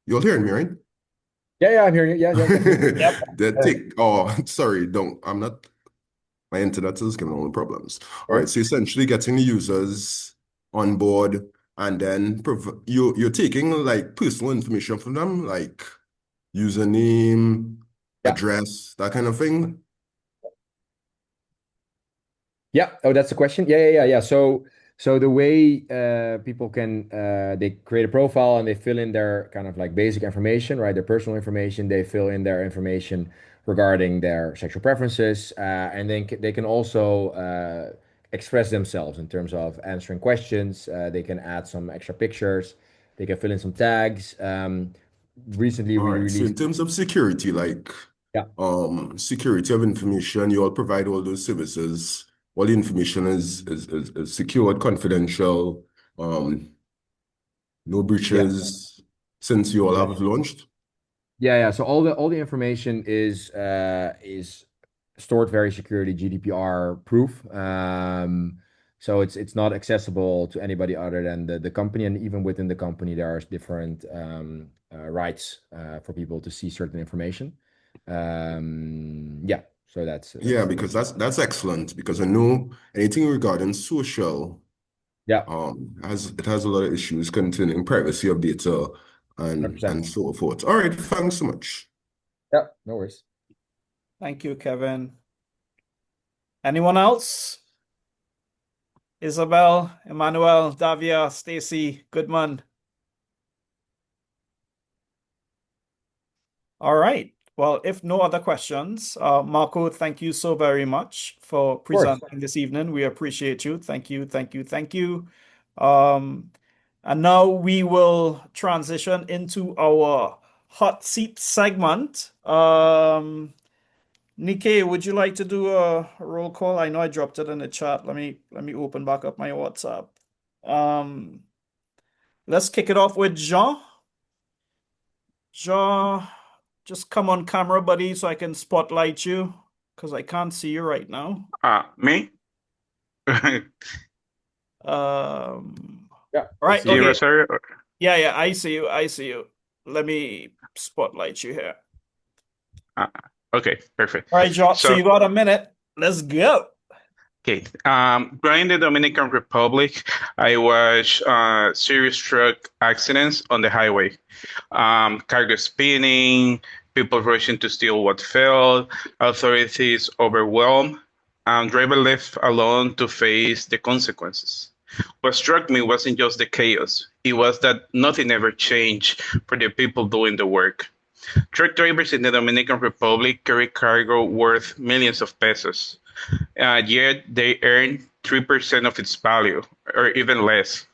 S11: You're hearing me, right?
S3: Yeah, yeah, I'm hearing you. Yeah, yeah, definitely.
S1: Yep.
S11: Sorry, don't, I'm not, my internet is giving all the problems. All right,
S3: Right.
S11: so essentially getting the users on board and then you're taking like personal information from them, like username,
S3: Yeah.
S11: address, that kind of thing.
S3: Yeah. Oh, that's the question. Yeah, yeah, yeah, yeah. So the way people can they create a profile and they fill in their kind of like basic information, right? Their personal information. They fill in their information regarding their sexual preferences, and then they can also express themselves in terms of answering questions. They can add some extra pictures. They can fill in some tags. Recently,
S11: All
S3: we
S11: right, so in
S3: released.
S11: terms of security, like
S3: Yeah.
S11: security of information, you all provide all those services. All the information is secured, confidential, no
S3: Yeah.
S11: breaches since you all have
S3: Exactly.
S11: launched.
S3: Yeah, yeah. So all the information is stored very securely, GDPR proof. So it's not accessible to anybody other than the company, and even within the company, there are different rights for people to see certain information. Yeah. So
S11: Yeah,
S3: that's
S11: because that's excellent because I know anything regarding social
S3: yeah,
S11: has a lot of issues containing privacy of data
S3: 100%.
S11: and so forth. All right, thanks so much.
S3: Yeah, no worries.
S1: Thank you, Kevin. Anyone else? Isabel, Emmanuel, Davia, Stacy, Goodman. All right. Well, if no other questions, Marco, thank you so very much for
S3: Of course.
S1: presenting this evening. We appreciate you. Thank you, thank you, thank you. And now we will transition into our hot seat segment. Nikkei, would you like to do a roll call? I know I dropped it in the chat. Let me open back up my WhatsApp. Um, let's kick it off with Jean. Jean, just come on camera, buddy, so I can spotlight you because I can't see you right now.
S7: Me?
S3: Yeah,
S1: All
S3: we
S1: right,
S3: see you.
S7: You,
S1: okay.
S7: Rosario?
S1: Yeah, I see you. I see you. Let me spotlight you here.
S7: Uh, okay, perfect.
S1: All right, Jean. So
S7: So,
S1: you got a minute. Let's go.
S7: okay, growing in the Dominican Republic, I watched serious truck accidents on the highway. Cargo spinning, people rushing to steal what fell, authorities overwhelmed, and driver left alone to face the consequences. What struck me wasn't just the chaos, it was that nothing ever changed for the people doing the work. Truck drivers in the Dominican Republic carry cargo worth millions of pesos, yet they earn 3% of its value, or even less.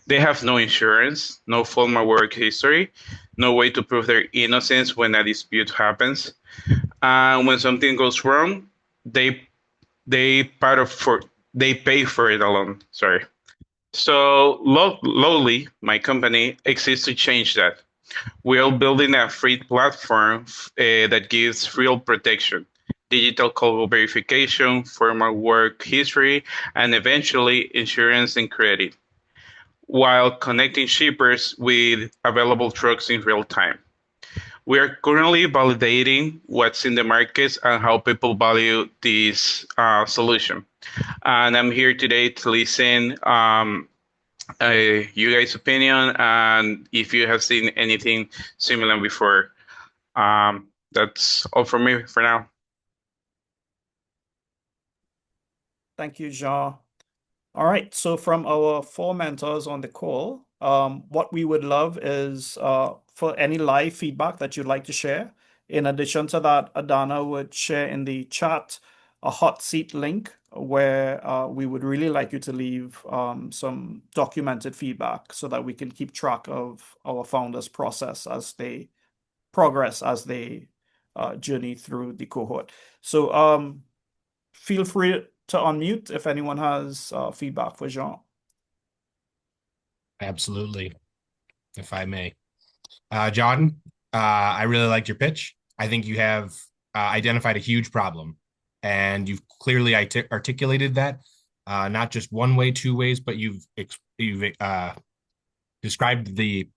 S7: They have no insurance, no formal work history, no way to prove their innocence when a dispute happens. And when something goes wrong, they they part of for they pay for it alone. Sorry. So Lowly, my company, exists to change that. We're building a free platform that gives real protection, digital call verification, formal work history, and eventually insurance and credit, while connecting shippers with available trucks in real time. We are currently validating what's in the markets and how people value this solution. And I'm here today to listen you guys' opinion and if you have seen anything similar before. That's all for me for now.
S1: Thank you, Jean. All right. So from our four mentors on the call, what we would love is for any live feedback that you'd like to share. In addition to that, Adana would share in the chat a hot seat link where we would really like you to leave some documented feedback so that we can keep track of our founders' process as they progress, as they journey through the cohort. So feel free to unmute if anyone has feedback for Jean.
S4: Absolutely, if I may. John, I really liked your pitch. I think you have identified a huge problem, and you've clearly articulated that, not just one way, two ways, but you've described the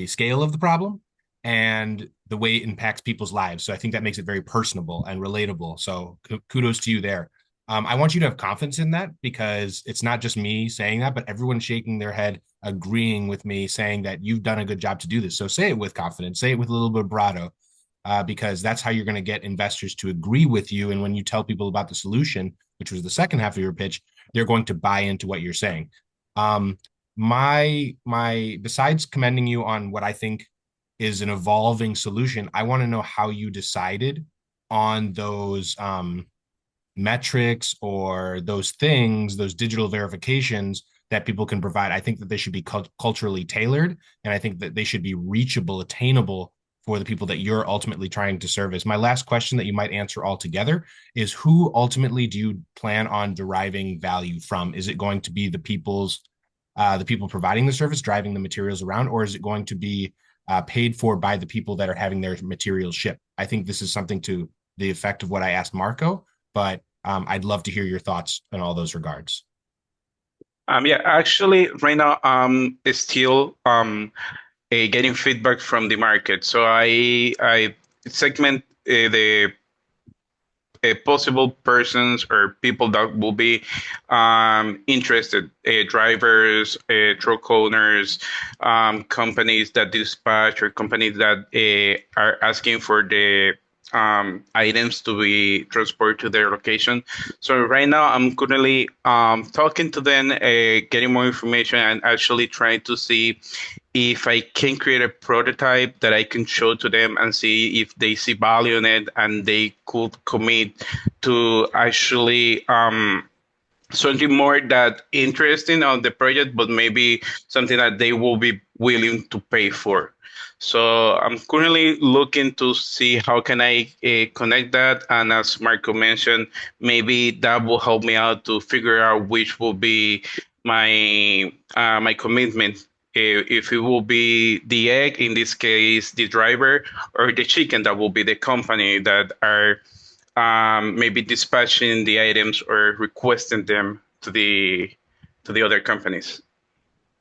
S4: scale of the problem and the way it impacts people's lives. So I think that makes it very personable and relatable. So kudos to you there. I want you to have confidence in that because it's not just me saying that, but everyone shaking their head, agreeing with me, saying that you've done a good job to do this. So say it with confidence, say it with a little bit of bravado, because that's how you're going to get investors to agree with you. And when you tell people about the solution, which was the second half of your pitch, they're going to buy into what you're saying. My besides commending you on what I think is an evolving solution, I want to know how you decided on those metrics or those things, those digital verifications that people can provide. I think that they should be culturally tailored, and I think that they should be reachable, attainable for the people that you're ultimately trying to service. My last question that you might answer altogether is who ultimately do you plan on deriving value from? Is it going to be the people providing the service, driving the materials around, or is it going to be paid for by the people that are having their materials shipped? I think this is something to the effect of what I asked Marco, but I'd love to hear your thoughts in all those regards.
S7: Yeah, actually, right now I'm still getting feedback from the market. So I segment the possible persons or people that will be interested, drivers, truck owners, companies that dispatch, or companies that are asking for the items to be transported to their location. So right now I'm currently talking to them, getting more information, and actually trying to see if I can create a prototype that I can show to them and see if they see value in it and they could commit to actually something more that interesting on the project, but maybe something that they will be willing to pay for. So I'm currently looking to see how can I connect that, and as Marco mentioned, maybe that will help me out to figure out which will be my commitment. If it will be the egg, in this case, the driver, or the chicken, that will be the company that are maybe dispatching the items or requesting them to the other companies.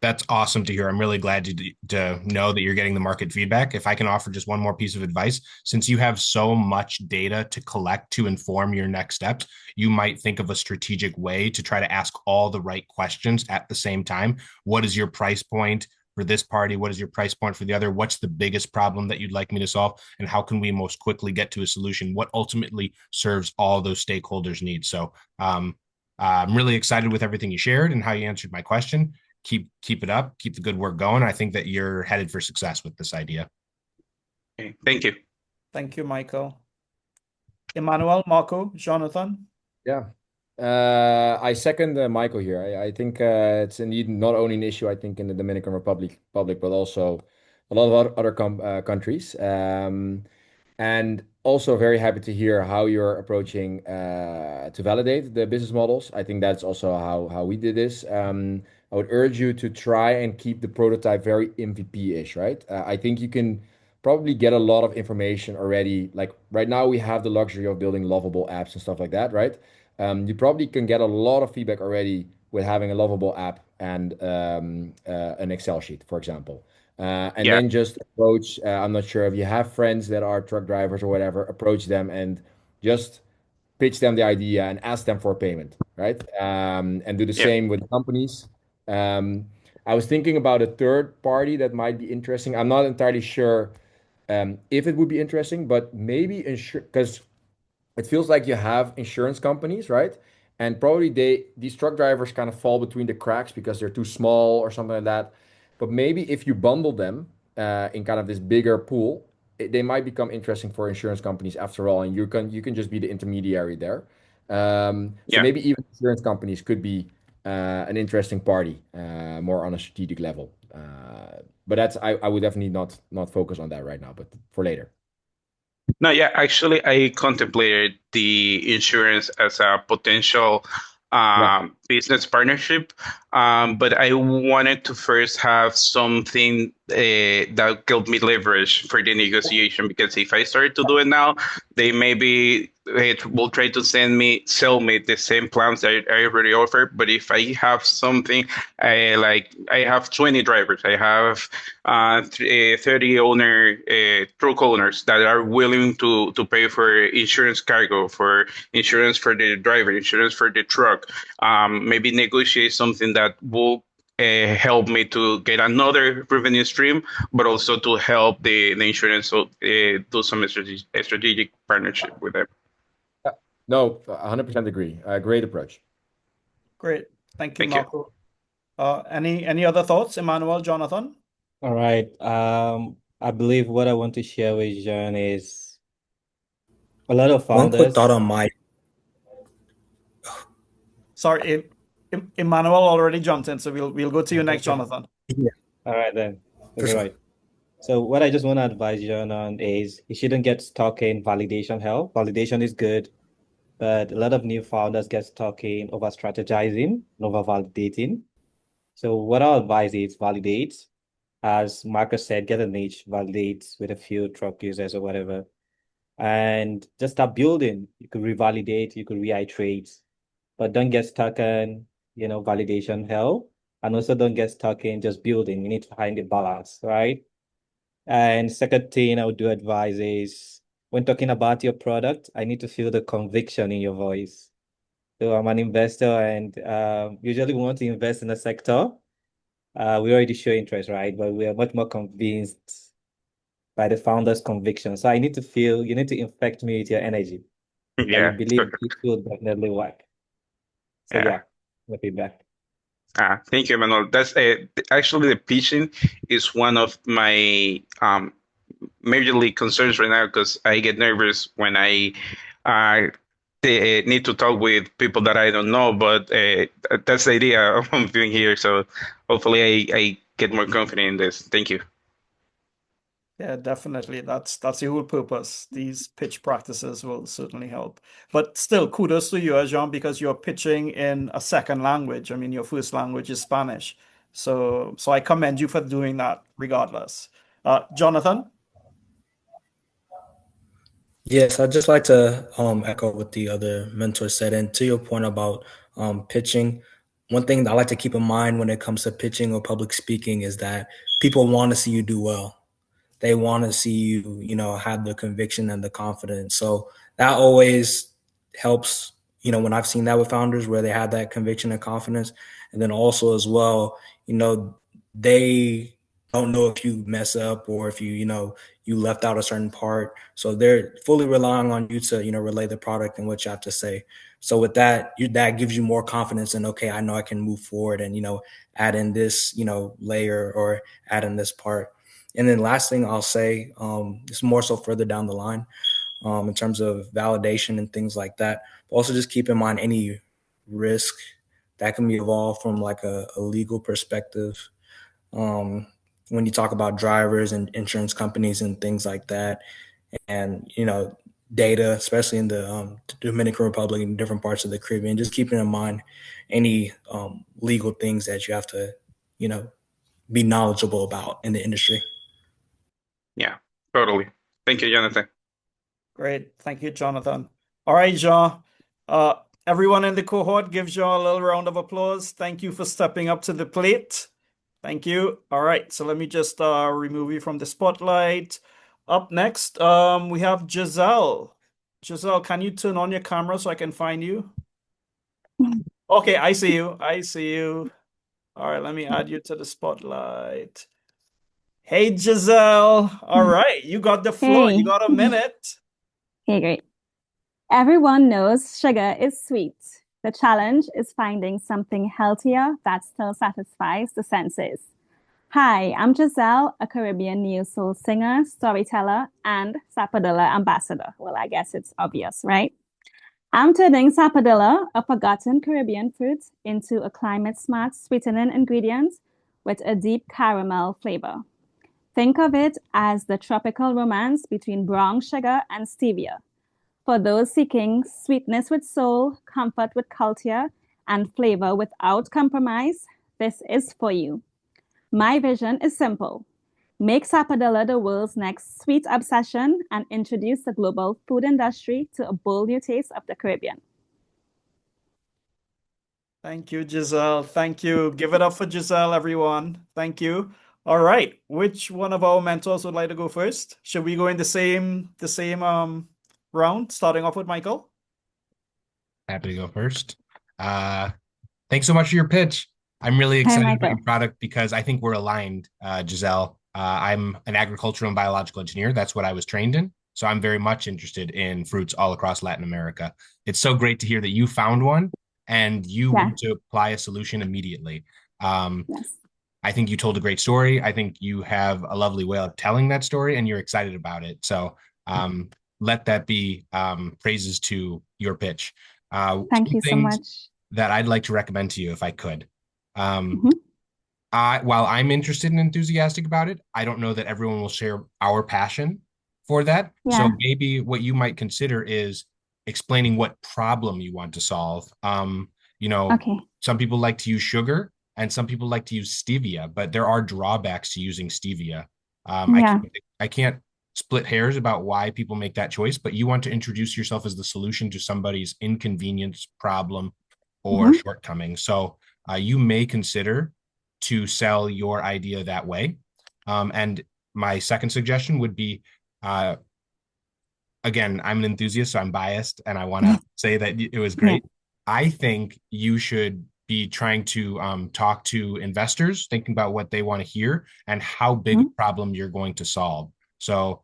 S4: That's awesome to hear. I'm really glad to know that you're getting the market feedback. If I can offer just one more piece of advice, since you have so much data to collect to inform your next steps, you might think of a strategic way to try to ask all the right questions at the same time. What is your price point for this party? What is your price point for the other? What's the biggest problem that you'd like me to solve? And how can we most quickly get to a solution? What ultimately serves all those stakeholders' needs? So I'm really excited with everything you shared and how you answered my question. Keep it up. Keep the good work going. I think that you're headed for success with this idea.
S7: Okay, thank you.
S1: Thank you, Michael. Emmanuel, Marco, Jonathan.
S3: Yeah. I second Michael here. I think it's indeed not only an issue, I think, in the Dominican Republic, but also a lot of other countries. And also very happy to hear how you're approaching to validate the business models. I think that's also how we did this. I would urge you to try and keep the prototype very MVP-ish, right? I think you can probably get a lot of information already. Like right now, we have the luxury of building lovable apps and stuff like that, right? You probably can get a lot of feedback already with having a lovable app and an Excel sheet, for example. And
S7: Yeah,
S3: then just approach, I'm not sure if you have friends that are truck drivers or whatever, approach them and just pitch them the idea and ask them for payment, right? And do the
S7: yeah,
S3: same with companies. Um, I was thinking about a third party that might be interesting. I'm not entirely sure if it would be interesting, but maybe insure because it feels like you have insurance companies, right? And probably these truck drivers kind of fall between the cracks because they're too small or something like that. But maybe if you bundle them in kind of this bigger pool, they might become interesting for insurance companies after all, and you can just be the intermediary there. So
S7: yeah.
S3: maybe even insurance companies could be an interesting party, more on a strategic level. But I would definitely not focus on that right now, but for later.
S7: No, yeah, actually, I contemplated the insurance as a potential
S3: Yeah.
S7: business partnership, but I wanted to first have something that could me leverage for the negotiation. Because if I start to do it now, they maybe will try to sell me the same plans that I already offer. But if I have something, I have 20 drivers, I have 30 truck owners that are willing to pay for insurance cargo, for insurance for the driver, insurance for the truck. Maybe negotiate something that will help me to get another revenue stream, but also to help the insurance do some strategic partnership with them.
S3: No, 100% agree. Great approach.
S1: Great. Thank you,
S7: Thank you.
S1: Marco. Any other thoughts, Emmanuel, Jonathan?
S2: All right. I believe what I want to share with John is a lot of
S5: One quick thought
S2: founders.
S5: on my
S1: Sorry, Emmanuel already jumped in, so we'll go to you next, Jonathan.
S5: yeah,
S2: All right then.
S5: for
S2: Okay,
S5: sure.
S2: right. So what I just want to advise John on is you shouldn't get stuck in validation hell. Validation is good, but a lot of new founders get stuck in over strategizing and over validating. So what I'll advise is validate. As Marcus said, get a niche, validate with a few truck users or whatever, and just start building. You could revalidate, you could reiterate, but don't get stuck in, validation hell. And also don't get stuck in just building. You need to find the balance, right? And second thing I would do advise is when talking about your product, I need to feel the conviction in your voice. So I'm an investor and usually we want to invest in a sector. We already show interest, right? But we are much more convinced by the founder's conviction. So I need to feel, you need to infect me with your energy that you
S7: Yeah.
S2: believe this will definitely work. So
S7: Yeah.
S2: yeah, my feedback.
S7: Thank you, Manuel. That's actually the pitching is one of my majorly concerns right now, because I get nervous when I need to talk with people that I don't know. But that's the idea of being here. So hopefully I get more confident in this. Thank you.
S1: Yeah, definitely. That's the whole purpose. These pitch practices will certainly help. But still, kudos to you, Jean, because you're pitching in a second language. I mean, your first language is Spanish. So I commend you for doing that regardless. Jonathan?
S5: Yes, I'd just like to echo what the other mentor said. And to your point about pitching, one thing that I like to keep in mind when it comes to pitching or public speaking is that people want to see you do well. They want to see you, have the conviction and the confidence. So that always helps, when I've seen that with founders where they have that conviction and confidence. And then also as well, they don't know if you mess up or if you left out a certain part. So they're fully relying on you to, relay the product and what you have to say. So with that, that gives you more confidence in, okay, I know I can move forward and, add in this, layer or add in this part. And then last thing I'll say, is more so further down the line, in terms of validation and things like that. But also just keep in mind any risk that can be involved from like a legal perspective. When you talk about drivers and insurance companies and things like that, and data, especially in the Dominican Republic and different parts of the Caribbean, just keeping in mind any legal things that you have to, be knowledgeable about in the industry.
S7: Yeah, totally. Thank you, Jonathan.
S1: Great. Thank you, Jonathan. All right, Jean. Everyone in the cohort, give Jean a little round of applause. Thank you for stepping up to the plate. Thank you. All right, so let me just remove you from the spotlight. Up next, we have Giselle. Giselle, can you turn on your camera so I can find you? Okay, I see you. I see you. All right, let me add you to the spotlight. Hey, Giselle. All right, you got the floor. You
S12: Hey.
S1: got a minute.
S12: Okay, great. Everyone knows sugar is sweet. The challenge is finding something healthier that still satisfies the senses. Hi, I'm Giselle, a Caribbean neo soul singer, storyteller, and Sapodilla ambassador. Well, I guess it's obvious, right? I'm turning Sapodilla, a forgotten Caribbean fruit, into a climate smart sweetening ingredient with a deep caramel flavor. Think of it as the tropical romance between brown sugar and stevia. For those seeking sweetness with soul, comfort with culture, and flavor without compromise, this is for you. My vision is simple. Make Sapodilla the world's next sweet obsession and introduce the global food industry to a bold new taste of the Caribbean.
S1: Thank you, Giselle. Thank you. Give it up for Giselle, everyone. Thank you. All right. Which one of our mentors would like to go first? Should we go in the same round, starting off with Michael?
S4: Happy to go first. Thanks so much for your pitch. I'm really
S12: Hi,
S4: excited about
S12: Michael.
S4: your product because I think we're aligned, Giselle. I'm an agricultural and biological engineer. That's what I was trained in. So I'm very much interested in fruits all across Latin America. It's so great to hear that you found one and you
S12: Yeah.
S4: want to apply a solution immediately.
S12: Yes.
S4: I think you told a great story. I think you have a lovely way of telling that story and you're excited about it. So let that be praises to your pitch.
S12: Thank
S4: Two
S12: you so
S4: things
S12: much.
S4: that I'd like to recommend to you if I could.
S12: Mhm.
S4: While I'm interested and enthusiastic about it, I don't know that everyone will share our passion for that. So
S12: Yeah.
S4: maybe what you might consider is explaining what problem you want to solve.
S12: Okay.
S4: Some people like to use sugar and some people like to use stevia, but there are drawbacks to using stevia.
S12: Yeah.
S4: I can't split hairs about why people make that choice, but you want to introduce yourself as the solution to somebody's inconvenience, problem, or
S12: Mhm.
S4: shortcoming. So you may consider to sell your idea that way. And my second suggestion would be, again, I'm an enthusiast, so I'm biased, and I want to say that it was
S12: Yeah.
S4: great. I think you should be trying to talk to investors, thinking about what they want to hear and how big a
S12: Mhm.
S4: problem you're going to solve. So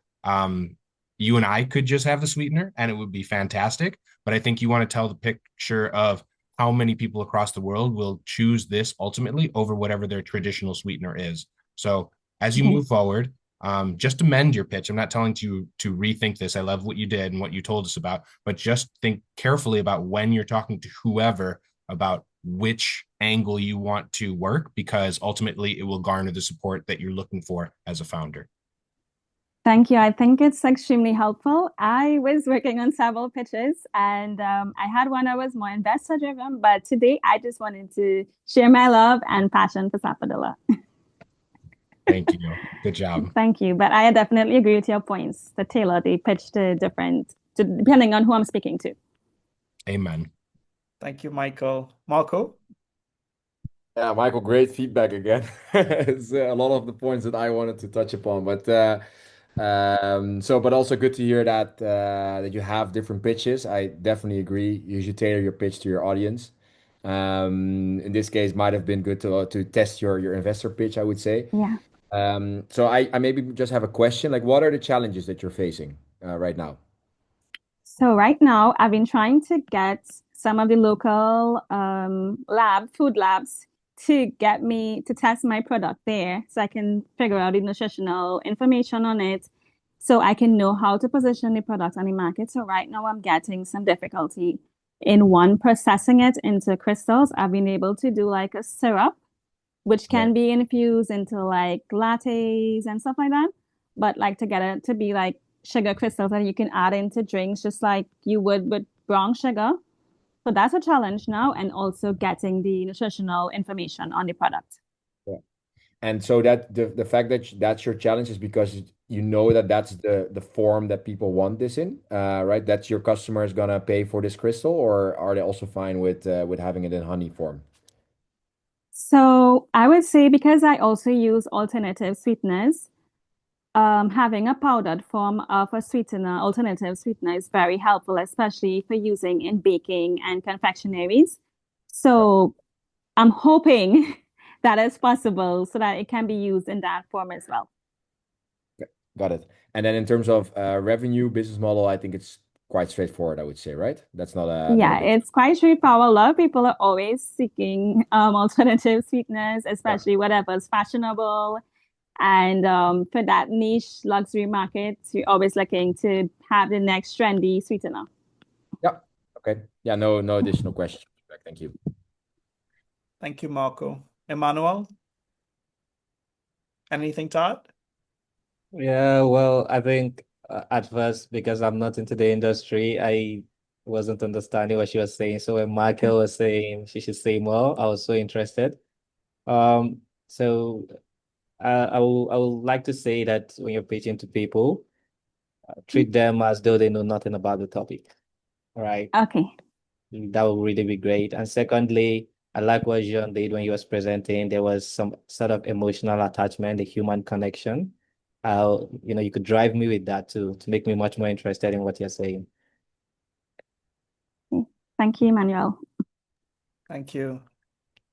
S4: you and I could just have the sweetener, and it would be fantastic. But I think you want to tell the picture of how many people across the world will choose this ultimately over whatever their traditional sweetener is. So as you
S12: Okay.
S4: move forward, just amend your pitch. I'm not telling you to rethink this. I love what you did and what you told us about, but just think carefully about when you're talking to whoever about which angle you want to work, because ultimately it will garner the support that you're looking for as a founder.
S12: Thank you. I think it's extremely helpful. I was working on several pitches and I had one that was more investor driven, but today I just wanted to share my love and passion for Sapodilla.
S4: Thank you. Good job.
S12: Thank you. But I definitely agree with your points. The tailor, they pitch to depending on who I'm speaking to.
S4: Amen.
S1: Thank you, Michael. Marco?
S3: Yeah, Michael, great feedback again. It's a lot of the points that I wanted to touch upon, but but also good to hear that you have different pitches. I definitely agree. You should tailor your pitch to your audience. In this case, might have been good to test your investor pitch, I would say.
S12: Yeah.
S3: So I maybe just have a question. Like, what are the challenges that you're facing right now?
S12: So right now, I've been trying to get some of the local food labs to get me to test my product there so I can figure out the nutritional information on it so I can know how to position the product on the market. So right now I'm getting some difficulty in one, processing it into crystals. I've been able to do like a syrup, which
S3: Yeah.
S12: can be infused into like lattes and stuff like that. But like to get it to be like sugar crystals that you can add into drinks just like you would with brown sugar. So that's a challenge now, and also getting the nutritional information on the product.
S3: Yeah. And so that the fact that that's your challenge is because you know that that's the form that people want this in, right? That's your customer is gonna pay for this crystal, or are they also fine with having it in honey form?
S12: So I would say because I also use alternative sweeteners, having a powdered form of a sweetener, alternative sweetener is very helpful, especially for using in baking and confectionaries. So I'm hoping that is possible so that it can be used in that form as well.
S3: Got it. And then in terms of revenue business model, I think it's quite straightforward, I would say, right? That's not a
S12: Yeah,
S3: big.
S12: it's quite straightforward. A lot of people are always seeking alternative sweeteners,
S3: Yeah.
S12: especially whatever's fashionable. And for that niche luxury market, you're always looking to have the next trendy sweetener.
S3: Yeah. Okay. Yeah. No additional questions. Thank you.
S1: Thank you, Marco. Emmanuel? Anything to add?
S2: Yeah, well, I think at first, because I'm not into the industry, I wasn't understanding what she was saying. So when Michael was saying she should say more, I was so interested. So I would like to say that when you're pitching to people, treat them as though they know nothing about the topic. All right.
S12: Okay.
S2: That would really be great. And secondly, I like what Jean did when he was presenting. There was some sort of emotional attachment, the human connection. You could drive me with that to make me much more interested in what you're saying.
S12: Thank you, Emmanuel.
S1: Thank you.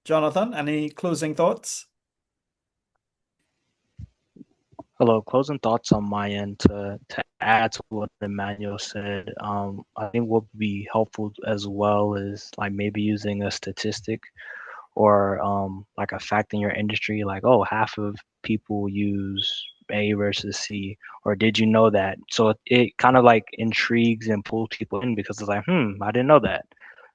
S1: Jonathan, any closing thoughts?
S13: Hello, closing thoughts on my end to add to what Emmanuel said. I think what would be helpful as well is like maybe using a statistic or like a fact in your industry, like, oh, half of people use A versus C, or did you know that? So it kind of like intrigues and pulls people in because it's like, I didn't know that.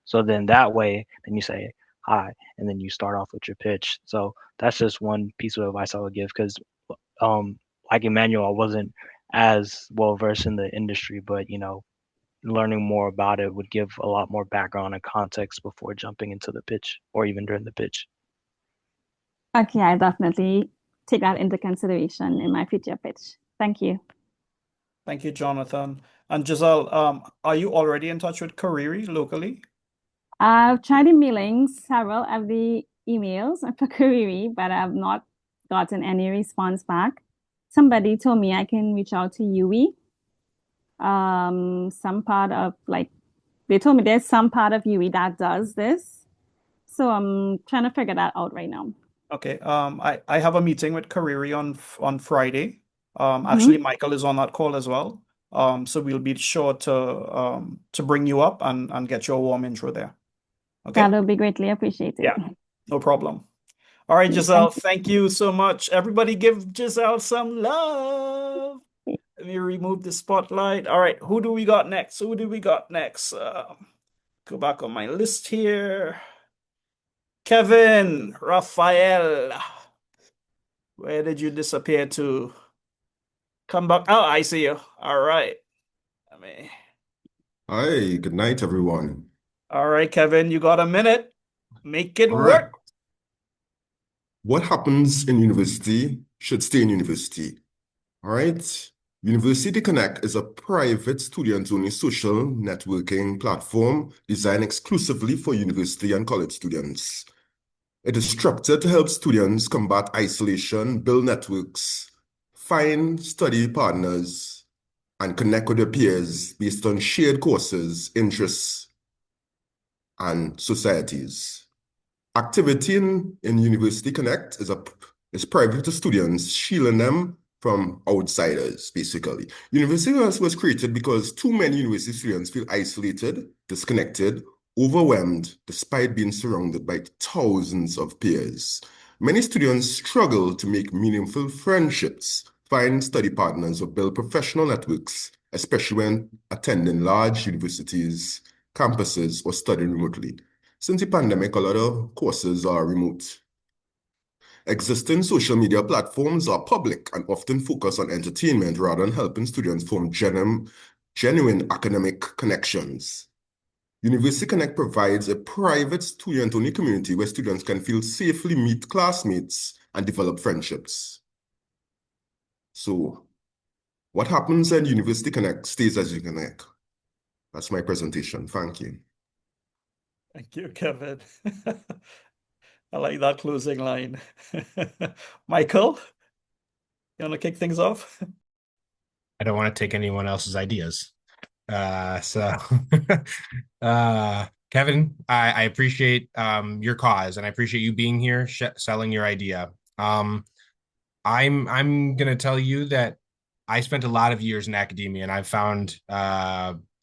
S13: So then that way, then you say hi, and then you start off with your pitch. So that's just one piece of advice I would give because um like Emmanuel, I wasn't as well versed in the industry, but learning more about it would give a lot more background and context before jumping into the pitch or even during the pitch.
S12: Okay, I definitely take that into consideration in my future pitch. Thank you.
S1: Thank you, Jonathan. And Giselle, are you already in touch with Kariri locally?
S12: I've tried emailing several of the emails for Kariri, but I've not gotten any response back. Somebody told me I can reach out to Yui. Some part of they told me there's some part of Yui that does this. So I'm trying to figure that out right now.
S1: Okay. I have a meeting with Kariri on Friday.
S12: Mm-hmm.
S1: Actually, Michael is on that call as well. So we'll be sure to bring you up and get your warm intro there. Okay.
S12: That would be greatly appreciated.
S1: Yeah, no problem. All right, Giselle, thank you so much. Everybody give Giselle some love. Let me remove the spotlight. All right, who do we got next? Who do we got next? Go back on my list here. Kevin, Raphael. Where did you disappear to? Come back. Oh, I see you. All right. Let me.
S11: Hi, good night, everyone.
S1: All right, Kevin, you got a minute. Make it
S11: All right.
S1: work.
S11: What happens in university should stay in university. All right. University Connect is a private student-only social networking platform designed exclusively for university and college students. It is structured to help students combat isolation, build networks, find study partners, and connect with their peers based on shared courses, interests, and societies. Activity in University Connect is private to students, shielding them from outsiders, basically. University Connect was created because too many university students feel isolated, disconnected, overwhelmed, despite being surrounded by thousands of peers. Many students struggle to make meaningful friendships, find study partners, or build professional networks, especially when attending large universities, campuses, or studying remotely. Since the pandemic, a lot of courses are remote. Existing social media platforms are public and often focus on entertainment rather than helping students form genuine academic connections. University Connect provides a private student-only community where students can feel safely meet classmates and develop friendships. So, what happens when University Connect stays as you connect? That's my presentation. Thank you.
S1: Thank you, Kevin. I like that closing line. Michael, you want to kick things off?
S4: I don't want to take anyone else's ideas. Kevin, I appreciate your cause and I appreciate you being here, selling your idea. I'm gonna tell you that I spent a lot of years in academia and I've found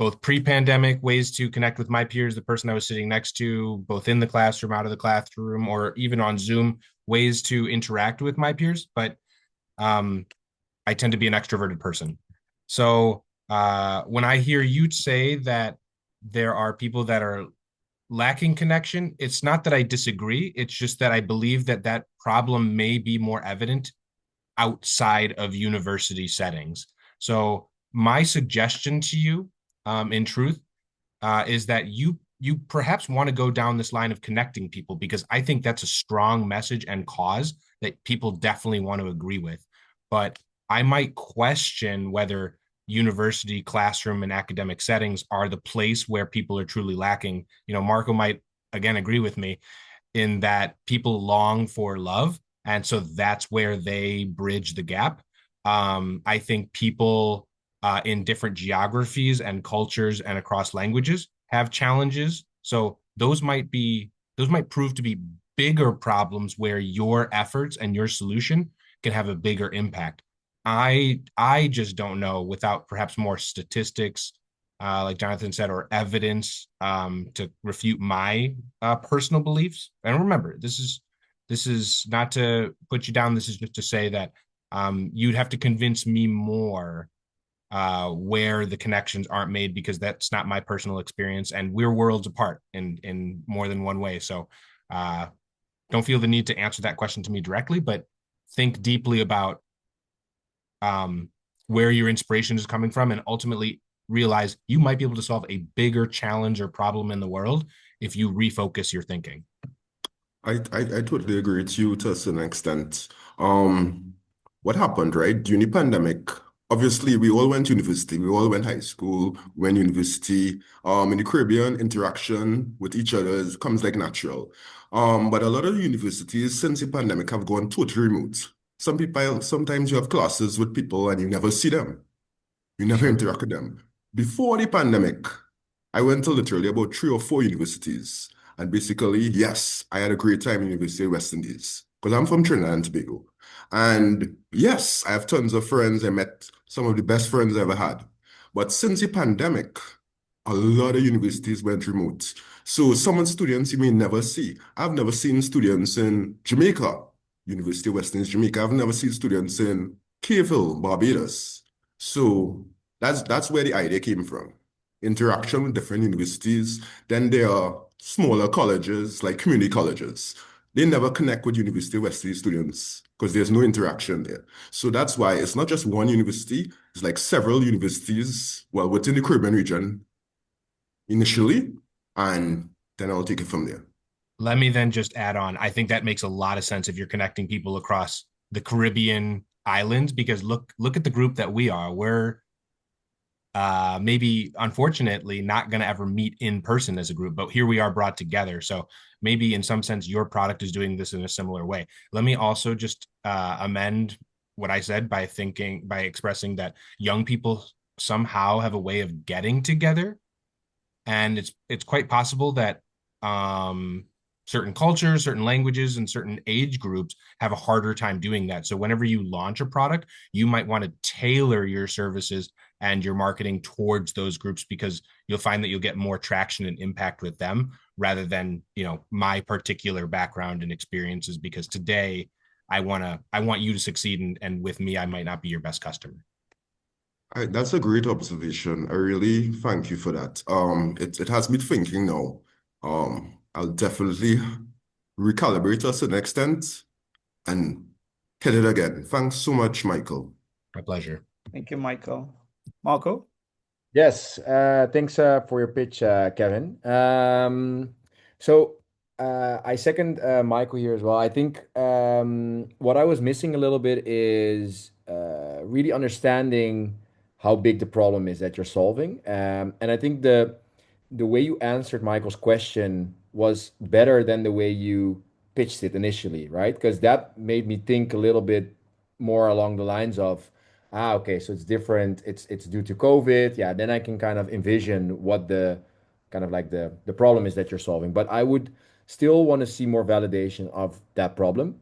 S4: both pre-pandemic ways to connect with my peers, the person I was sitting next to, both in the classroom, out of the classroom, or even on Zoom, ways to interact with my peers. But I tend to be an extroverted person. So when I hear you say that there are people that are lacking connection, it's not that I disagree. It's just that I believe that that problem may be more evident outside of university settings. So my suggestion to you, in truth, is that you perhaps want to go down this line of connecting people, because I think that's a strong message and cause that people definitely want to agree with. But I might question whether university, classroom, and academic settings are the place where people are truly lacking. Marco might again agree with me in that people long for love. And so that's where they bridge the gap. I think people in different geographies and cultures and across languages have challenges. So those might prove to be bigger problems where your efforts and your solution can have a bigger impact. I just don't know without perhaps more statistics, like Jonathan said, or evidence to refute my personal beliefs. And remember, this is not to put you down. This is just to say that you'd have to convince me more where the connections aren't made, because that's not my personal experience, and we're worlds apart in more than one way. So uh, don't feel the need to answer that question to me directly, but think deeply about um, where your inspiration is coming from, and ultimately realize you might be able to solve a bigger challenge or problem in the world if you refocus your thinking.
S11: I totally agree with you to a certain extent. Um, what happened, right? During the pandemic, obviously we all went to university, we all went high school, went university. In the Caribbean, interaction with each other comes like natural. But a lot of universities since the pandemic have gone totally remote. Some people, sometimes you have classes with people and you never see them. You never interact with them. Before the pandemic, I went to literally about 3 or 4 universities. And basically, yes, I had a great time in University of West Indies because I'm from Trinidad and Tobago. And yes, I have tons of friends. I met some of the best friends I ever had. But since the pandemic, a lot of universities went remote. So some students you may never see. I've never seen students in Jamaica, University of West Indies, Jamaica. I've never seen students in Cave Hill, Barbados. So that's where the idea came from. Interaction with different universities. Then there are smaller colleges, like community colleges. They never connect with University of West Indies students because there's no interaction there. So that's why it's not just one university, it's like several universities, well, within the Caribbean region initially, and then I'll take it from there.
S4: Let me then just add on. I think that makes a lot of sense if you're connecting people across the Caribbean islands, because look at the group that we are. We're maybe unfortunately not going to ever meet in person as a group, but here we are brought together. So maybe in some sense your product is doing this in a similar way. Let me also just amend what I said by expressing that young people somehow have a way of getting together, and it's quite possible that um certain cultures, certain languages, and certain age groups have a harder time doing that. So whenever you launch a product, you might want to tailor your services and your marketing towards those groups, because you'll find that you'll get more traction and impact with them rather than my particular background and experiences, because today I want you to succeed, and with me I might not be your best customer.
S11: That's a great observation. I really thank you for that. It has me thinking now. I'll definitely recalibrate to a certain extent and hit it again. Thanks so much, Michael.
S4: My pleasure.
S1: Thank you, Michael. Marco?
S3: Yes, thanks for your pitch, Kevin. So I second Michael here as well. I think what I was missing a little bit is really understanding how big the problem is that you're solving. And I think the way you answered Michael's question was better than the way you pitched it initially, right? Because that made me think a little bit more along the lines of, okay, so it's different. It's due to COVID. Yeah, then I can kind of envision what the kind of like the problem is that you're solving. But I would still want to see more validation of that problem,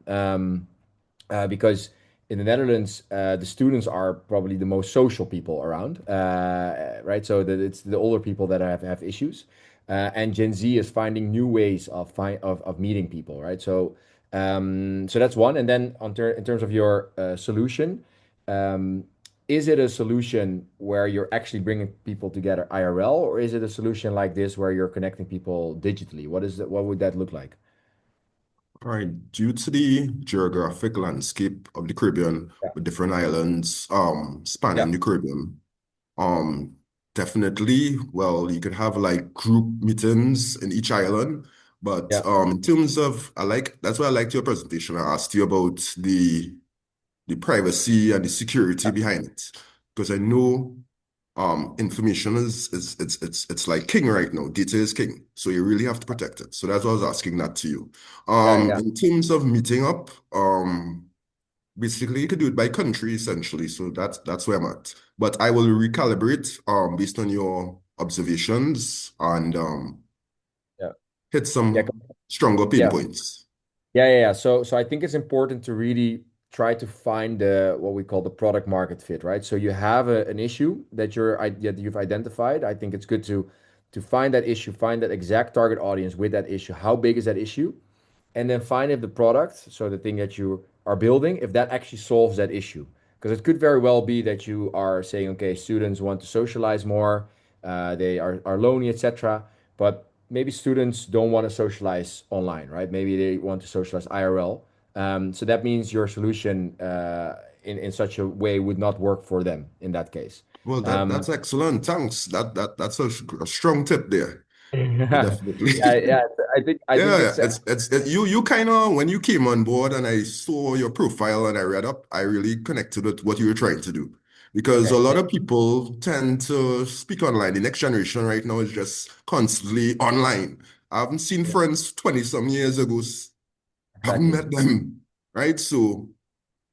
S3: because in the Netherlands, the students are probably the most social people around, right? So that it's the older people that have issues, and Gen Z is finding new ways of meeting people, right? So that's one. And then in terms of your solution, um, is it a solution where you're actually bringing people together IRL, or is it a solution like this where you're connecting people digitally? What would that look like?
S11: All right, due to the geographic landscape of the Caribbean
S3: Yeah.
S11: with different islands
S3: Yeah.
S11: spanning the Caribbean, um definitely, well, you could have like group meetings in each island, but
S3: Yeah.
S11: in terms of that's why I liked your presentation. I asked you about the privacy and the security behind it because I know information is it's like king right now. Data is king, so you really have to protect it. So that's why I was asking that to you.
S3: Yeah.
S11: In terms of meeting up, basically you could do it by country essentially. So that's where I'm at. But I will recalibrate based on your observations and
S3: Yeah.
S11: hit
S3: Yeah.
S11: some stronger pain
S3: Yeah.
S11: points.
S3: Yeah. So I think it's important to really try to find the what we call the product market fit, right? So you have an issue that you've identified. I think it's good to find that issue, find that exact target audience with that issue. How big is that issue? And then find if the product, so the thing that you are building, if that actually solves that issue. Because it could very well be that you are saying, okay, students want to socialize more, they are lonely, etc. But maybe students don't want to socialize online, right? Maybe they want to socialize IRL. So that means your solution in such a way would not work for them in that case.
S11: Well,
S3: Um,
S11: that's excellent. Thanks. That's a strong tip there.
S3: yeah,
S11: Definitely.
S3: yeah. I think
S11: Yeah,
S3: it's
S11: you kind of when you came on board and I saw your profile and I read up, I really connected with what you were trying to do. Because a
S3: okay.
S11: lot of people tend to speak online. The next generation right now is just constantly online. I haven't seen
S3: Yeah,
S11: friends 20 some years ago, haven't
S3: exactly.
S11: met them, right? So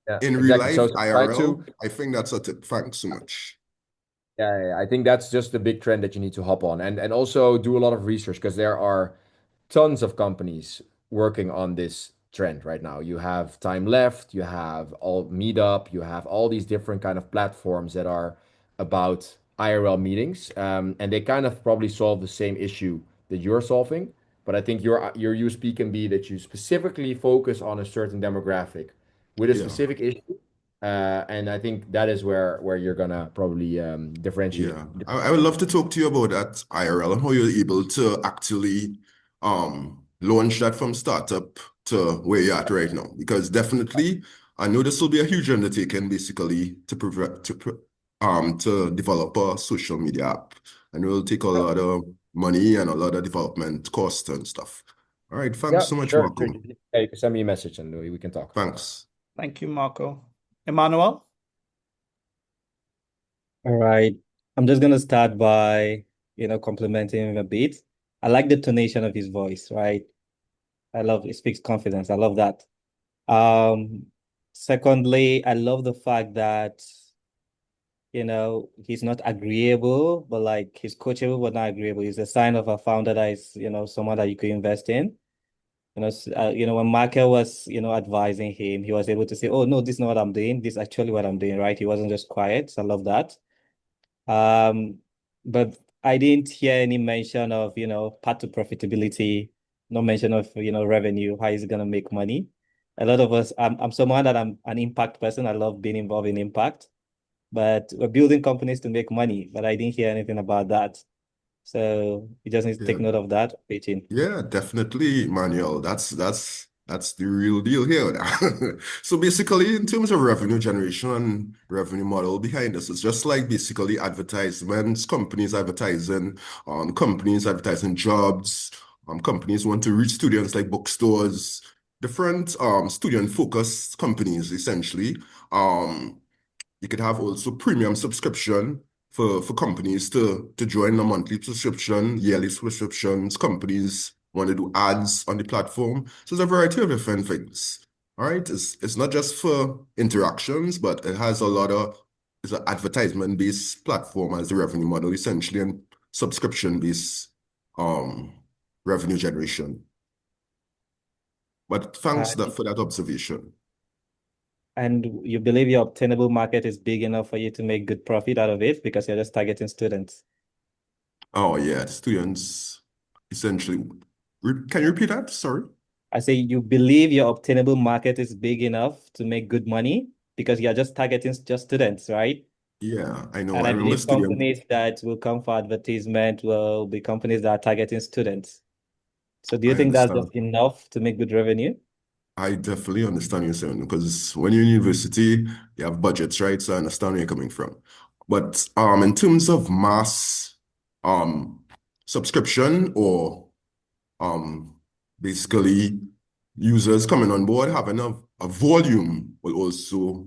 S3: Yeah,
S11: in real
S3: exactly.
S11: life,
S3: So try to
S11: IRL, I think that's a tip. Thanks so much.
S3: Yeah, I think that's just the big trend that you need to hop on, and also do a lot of research because there are tons of companies working on this trend right now. You have Time Left, you have all Meetup, you have all these different kind of platforms that are about IRL meetings, and they kind of probably solve the same issue that you're solving. But I think your USP can be that you specifically focus on a certain demographic with a
S11: Yeah.
S3: specific issue, and I think that is where you're gonna probably differentiate.
S11: Yeah, I would love to talk to you about that IRL and how you're able to actually launch that from startup to where you're at right now. Because definitely, I know this will be a huge undertaking, basically, to develop a social media app, and it will take a lot of money and a lot of development costs and stuff. All right, thanks
S3: Yeah,
S11: so much,
S3: sure.
S11: Marco.
S3: Yeah, you can send me a message and we can talk.
S11: Thanks.
S1: Thank you, Marco. Emmanuel?
S2: All right. I'm just gonna start by, complimenting him a bit. I like the tonation of his voice, right? I love it speaks confidence. I love that. Um, Secondly, I love the fact that, he's not agreeable, but like he's coachable but not agreeable. He's a sign of a founder that is, someone that you could invest in. When Michael was, advising him, he was able to say, "Oh no, this is not what I'm doing. This is actually what I'm doing." Right? He wasn't just quiet. So I love that. Um, but I didn't hear any mention of, path to profitability, no mention of, revenue, how is it gonna make money. A lot of us, I'm someone that I'm an impact person. I love being involved in impact, but we're building companies to make money, but I didn't hear anything about that. So you just need to take
S11: Yeah.
S2: note of that, Peyton.
S11: Yeah, definitely, Manuel. That's the real deal here. So basically, in terms of revenue generation and revenue model behind this, it's just like basically advertisements, companies advertising jobs, companies want to reach students like bookstores, different student focused companies essentially. Um you could have also premium subscription for companies to join a monthly subscription, yearly subscriptions. Companies want to do ads on the platform. So there's a variety of different things. All right. It's not just for interactions, but it has a lot of it's an advertisement-based platform as the revenue model, essentially, and subscription-based um revenue generation. But thanks
S2: And
S11: for that observation.
S2: and you believe your obtainable market is big enough for you to make good profit out of it because you're just targeting students.
S11: Oh yeah, students essentially. Can you repeat that? Sorry.
S2: I say you believe your obtainable market is big enough to make good money because you're just targeting just students, right?
S11: Yeah, I know.
S2: And
S11: I
S2: I
S11: remember
S2: believe
S11: student.
S2: companies that will come for advertisement will be companies that are targeting students. So do you
S11: I
S2: think that's just
S11: understand.
S2: enough to make good revenue?
S11: I definitely understand you saying because when you're in university, you have budgets, right? So I understand where you're coming from. But in terms of mass um subscription or um basically users coming on board, having a volume will also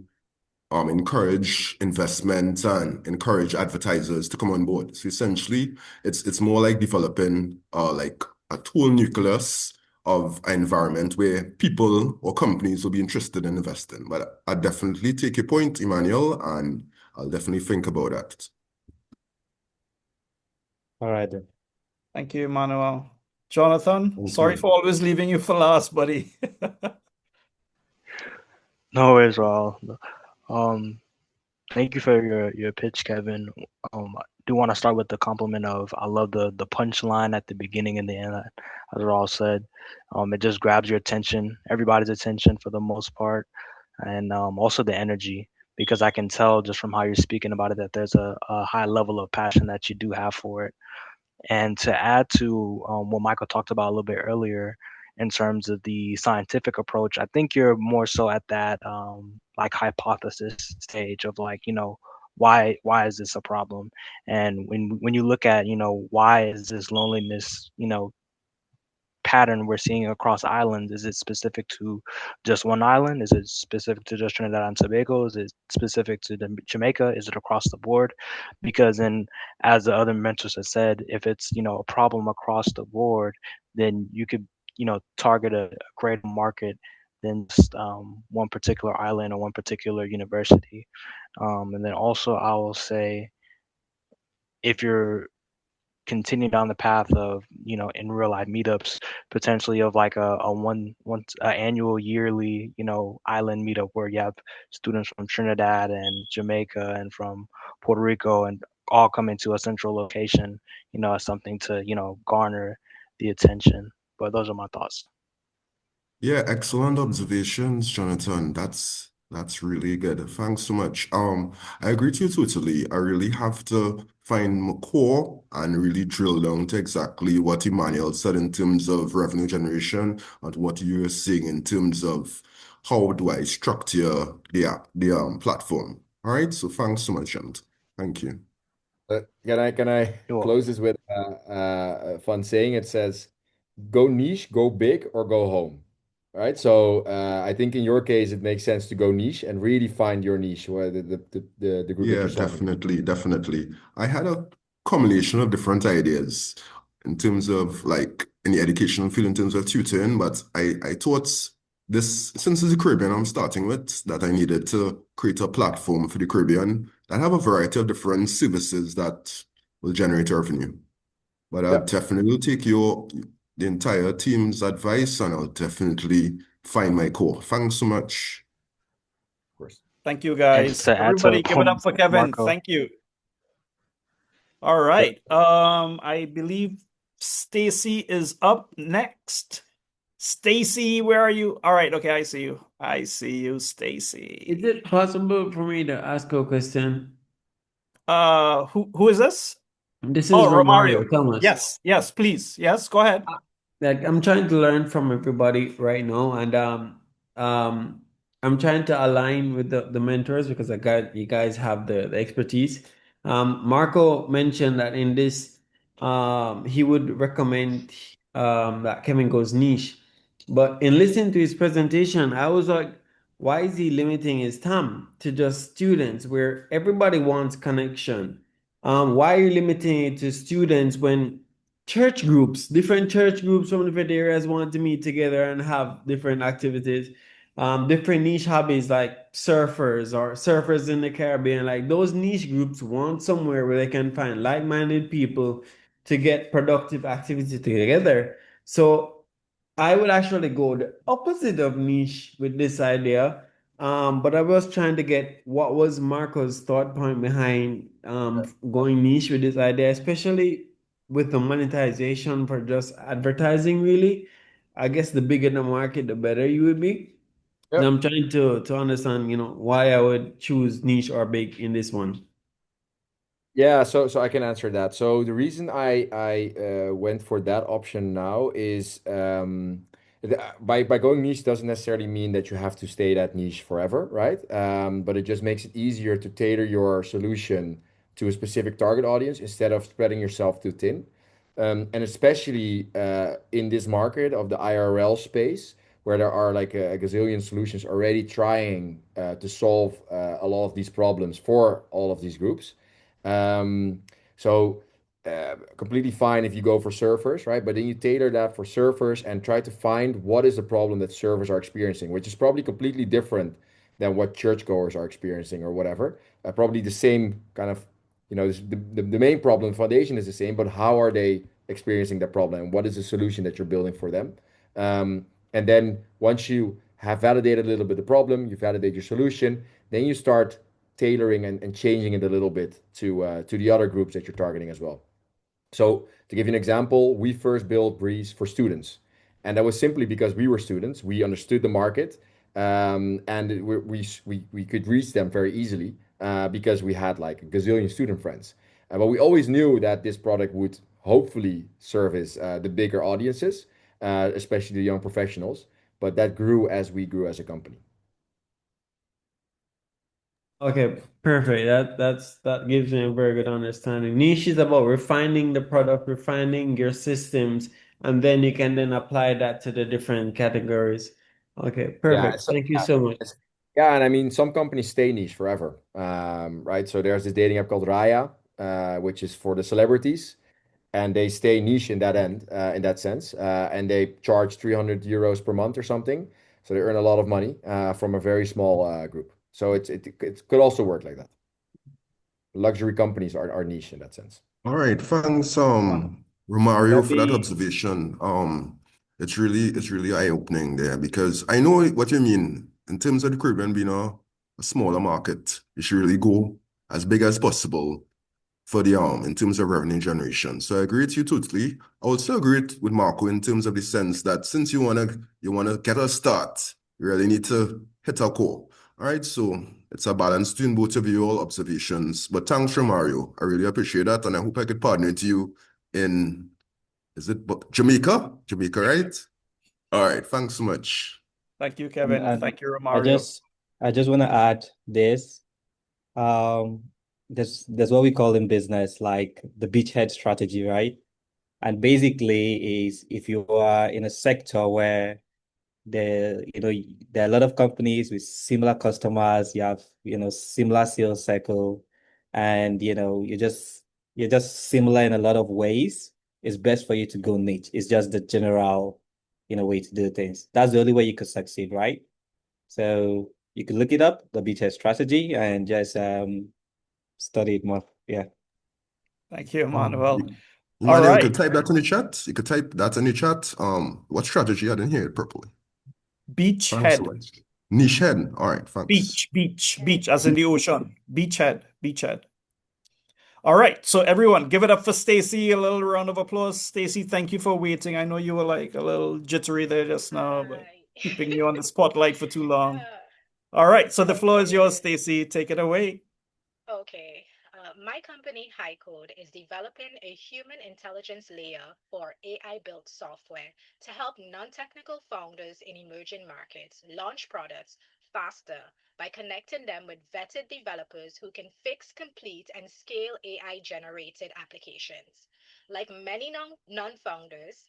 S11: encourage investment and encourage advertisers to come on board. So essentially, it's more like developing like a tool nucleus of an environment where people or companies will be interested in investing. But I definitely take your point, Emmanuel, and I'll definitely think about that.
S2: All right then.
S1: Thank you, Emmanuel. Jonathan,
S2: Thank
S1: sorry
S2: you.
S1: for always leaving you for last, buddy.
S13: No worries, all. Um, Thank you for your pitch, Kevin. I do want to start with the compliment of I love the punchline at the beginning and the end, as it all said. It just grabs your attention, everybody's attention for the most part, and also the energy because I can tell just from how you're speaking about it that there's a high level of passion that you do have for it. And to add to what Michael talked about a little bit earlier in terms of the scientific approach, I think you're more so at that like hypothesis stage of like, why is this a problem? And when you look at, why is this loneliness, pattern we're seeing across islands? Is it specific to just one island? Is it specific to just Trinidad and Tobago? Is it specific to Jamaica? Is it across the board? Because then, as the other mentors have said, if it's a problem across the board, then you could target a greater market than just one particular island or one particular university. And then also, I will say if you're continue down the path of in real life meetups potentially of like a once annual yearly island meetup where you have students from Trinidad and Jamaica and from Puerto Rico and all coming to a central location as something to garner the attention. But those are my thoughts.
S11: Yeah, excellent observations, Jonathan. That's really good. Thanks so much. I agree to you totally. I really have to find my core and really drill down to exactly what Emmanuel said in terms of revenue generation and what you're saying in terms of how do I structure the platform. All right. So thanks so much, Jonathan. Thank you.
S3: Can I
S13: You're welcome.
S3: close this with a fun saying? It says, "Go niche, go big, or go home." Right. So I think in your case, it makes sense to go niche and really find your niche, where the group that
S11: Yeah,
S3: you're solving.
S11: definitely. I had a combination of different ideas in terms of like in the educational field, in terms of tutoring, but I thought this, since it's the Caribbean I'm starting with, that I needed to create a platform for the Caribbean that have a variety of different services that will generate revenue. But I'll
S3: Yep.
S11: definitely take the entire team's advice and I'll definitely find my core. Thanks so much.
S3: Of course.
S1: Thank you,
S13: And just
S1: guys.
S13: to add to
S1: Everybody, give it up for Kevin.
S13: Marco.
S1: Thank you. All right. I believe Stacy is up next. Stacy, where are you? All right. Okay, I see you. I see you, Stacy.
S14: Is it possible for me to ask a question?
S1: Who is this?
S14: This
S1: Oh,
S14: is
S1: Romario.
S14: Romario Thomas.
S1: Yes, please. Yes, go ahead.
S14: Like I'm trying to learn from everybody right now, and um I'm trying to align with the mentors because I got you guys have the expertise. Marco mentioned that in this he would recommend that Kevin goes niche. But in listening to his presentation, I was like, why is he limiting his time to just students where everybody wants connection? Why are you limiting it to students when different church groups from different areas want to meet together and have different activities, different niche hobbies like surfers in the Caribbean. Like those niche groups want somewhere where they can find like-minded people to get productive activity together. So I would actually go the opposite of niche with this idea. But I was trying to get what was Marco's thought point behind going niche with this idea, especially with the monetization for just advertising, really. I guess the bigger the market, the better you would be. And
S3: Yep.
S14: I'm trying to understand, why I would choose niche or big in this one.
S3: Yeah, so I can answer that. So the reason I went for that option now is By going niche doesn't necessarily mean that you have to stay that niche forever, right? But it just makes it easier to tailor your solution to a specific target audience instead of spreading yourself too thin. And especially in this market of the IRL space, where there are like a gazillion solutions already trying to solve a lot of these problems for all of these groups. So completely fine if you go for surfers, right? But then you tailor that for surfers and try to find what is the problem that surfers are experiencing, which is probably completely different than what churchgoers are experiencing or whatever. Probably the same kind of, the main problem foundation is the same, but how are they experiencing that problem? And what is the solution that you're building for them? And then once you have validated a little bit the problem, you validate your solution, then you start tailoring and changing it a little bit to the other groups that you're targeting as well. So to give you an example, we first built Breeze for students. And that was simply because we were students, we understood the market, and we could reach them very easily because we had like a gazillion student friends. But we always knew that this product would hopefully service the bigger audiences, especially the young professionals. But that grew as we grew as a company.
S14: Okay, perfect. That gives me a very good understanding. Niche is about refining the product, refining your systems, and then you can then apply that to the different categories. Okay,
S3: Yeah,
S14: perfect. Thank you so much.
S3: yeah, and I mean, some companies stay niche forever, right? So there's this dating app called Raya, which is for the celebrities, and they stay niche in that end, in that sense, and they charge 300 euros per month or something. So they earn a lot of money from a very small group. So it could also work like that. Luxury companies are niche in that sense.
S11: All right, thanks, Romario, for that observation. It's really eye-opening there because I know what you mean in terms of the Caribbean being a smaller market. You should really go as big as possible for the in terms of revenue generation. So I agree with you totally. I also agree with Marco in terms of the sense that since you wanna get a start, you really need to hit a core. All right, so it's a balance between both of your observations. But thanks, Mario. I really appreciate that, and I hope I could partner with you in Jamaica? Jamaica, right? All right, thanks so much.
S1: Thank you, Kevin.
S2: And
S1: Thank you,
S2: I
S1: Romario.
S2: just want to add this. Um, there's what we call in business like the beachhead strategy, right? And basically is if you are in a sector where there are a lot of companies with similar customers, you have, similar sales cycle, and you're just similar in a lot of ways, it's best for you to go niche. It's just the general, way to do things. That's the only way you could succeed, right? So you can look it up, the beachhead strategy, and just study it more. Yeah.
S1: Thank you, Emmanuel. All
S11: Emmanuel,
S1: right.
S11: you could type that in the chat. You could type that in the chat. What strategy? I didn't hear it properly.
S1: Beachhead.
S11: Niche head. All right, thanks.
S1: Beach, as in the ocean. Beachhead. All right, so everyone, give it up for Stacy. A little round of applause. Stacy, thank you for waiting. I know you were like a little jittery there just now, but keeping you on the spotlight for too long. All right, so the floor is yours, Stacy. Take it away.
S15: Okay. My company, HighCode, is developing a human intelligence layer for AI-built software to help non-technical founders in emerging markets launch products faster by connecting them with vetted developers who can fix, complete, and scale AI-generated applications. Like many non-founders,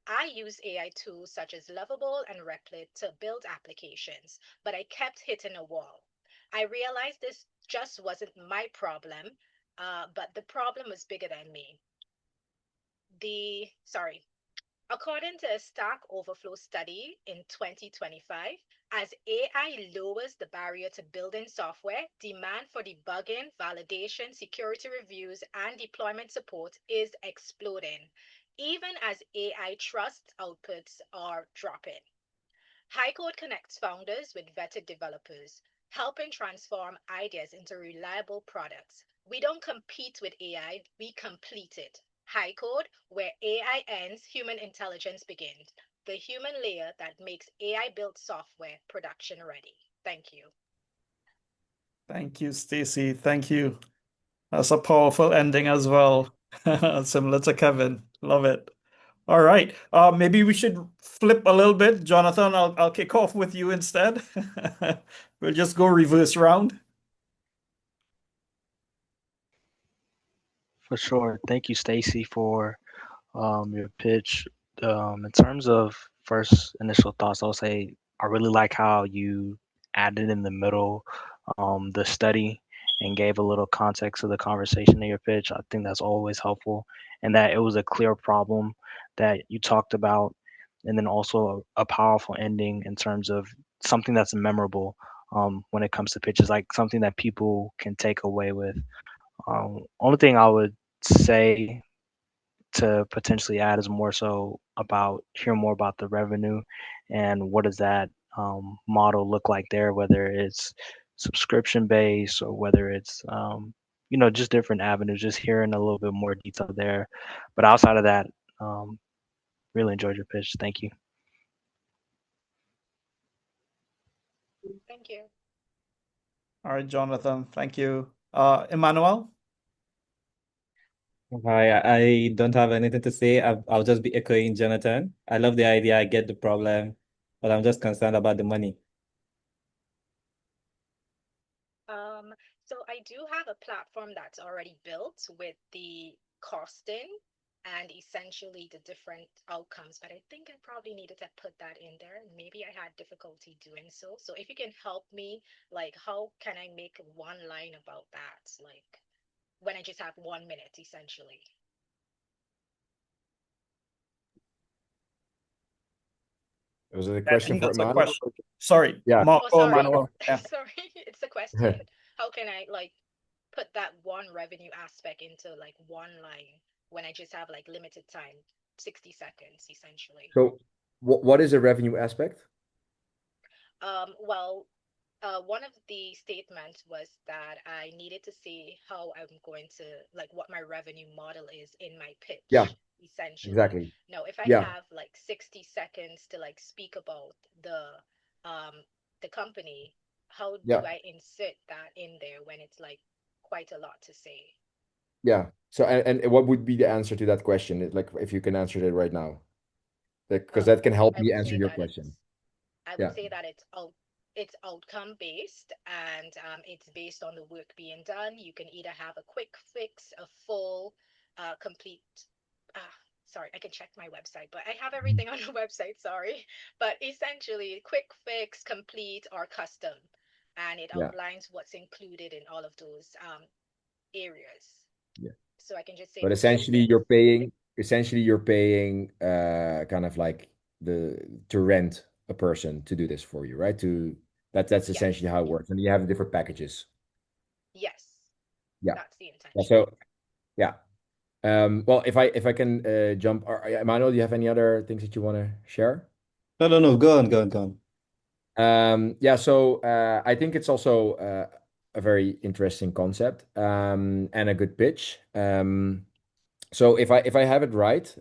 S15: I use AI tools such as Lovable and Replit to build applications, but I kept hitting a wall. I realized this just wasn't my problem, but the problem was bigger than me. According to a Stack Overflow study in 2025, as AI lowers the barrier to building software, demand for debugging, validation, security reviews, and deployment support is exploding, even as AI trust outputs are dropping. HighCode connects founders with vetted developers, helping transform ideas into reliable products. We don't compete with AI, we complete it. HighCode, where AI ends, human intelligence begins. The human layer that makes AI built software production ready. Thank you.
S1: Thank you, Stacy. Thank you. That's a powerful ending as well. Similar to Kevin. Love it. All right. Maybe we should flip a little bit. Jonathan, I'll kick off with you instead. We'll just go reverse round.
S13: For sure. Thank you, Stacy, for your pitch. In terms of first initial thoughts, I'll say I really like how you added in the middle the study and gave a little context to the conversation in your pitch. I think that's always helpful, and that it was a clear problem that you talked about, and then also a powerful ending in terms of something that's memorable when it comes to pitches, like something that people can take away with. Only thing I would say to potentially add is more so about hear more about the revenue and what does that model look like there, whether it's subscription based or whether it's just different avenues. Just hearing a little bit more detail there. But outside of that, um, really enjoyed your pitch. Thank you.
S15: Thank you.
S1: All right, Jonathan. Thank you. Emmanuel?
S2: Hi, I don't have anything to say. I'll just be echoing Jonathan. I love the idea. I get the problem, but I'm just concerned about the money.
S15: So I do have a platform that's already built with the costing and essentially the different outcomes, but I think I probably needed to put that in there. And maybe I had difficulty doing so. So if you can help me, like, how can I make one line about that? Like, when I just have 1 minute, essentially.
S3: Was it a
S1: I
S3: question
S1: think
S3: for
S1: that's a
S3: Emmanuel?
S1: question. Sorry,
S3: Yeah.
S15: Oh,
S1: Marco,
S15: sorry.
S1: Emmanuel. Yeah.
S15: Sorry, it's a question. How can I like put that one revenue aspect into like one line when I just have like limited time, 60 seconds essentially?
S3: So what is a revenue aspect?
S15: Well, one of the statements was that I needed to see how I'm going to like what my revenue model is in my
S3: Yeah,
S15: pitch, essentially.
S3: exactly.
S15: Now, if I
S3: Yeah,
S15: have like 60 seconds to like speak about um the company, how
S3: yeah,
S15: do I insert that in there when it's like quite a lot to say?
S3: yeah. So and what would be the answer to that question? Like if you can answer it right now, because
S15: Well,
S3: that can help
S15: I
S3: me
S15: would
S3: answer
S15: say
S3: your
S15: that
S3: question.
S15: I would
S3: Yeah,
S15: say that it's outcome based and it's based on the work being done. You can either have a quick fix, a full, complete. Uh, Sorry, I can check my website, but I have everything on the website. Sorry, but essentially, quick fix, complete, or custom, and it
S3: yeah,
S15: outlines what's included in all of those areas.
S3: yeah.
S15: So I can just say
S3: But
S15: quick fix.
S3: essentially you're paying kind of like the to rent a person to do this for you, right? That's essentially
S15: Yes,
S3: how it works. And you have different packages.
S15: yes,
S3: Yeah.
S15: that's the
S3: Yeah.
S15: intention.
S3: So yeah. Well, if I can jump, or Emmanuel, do you have any other things that you want to share?
S2: No, no, no. Go on, go on, go on.
S3: Yeah, so I think it's also a very interesting concept and a good pitch. So if I have it right,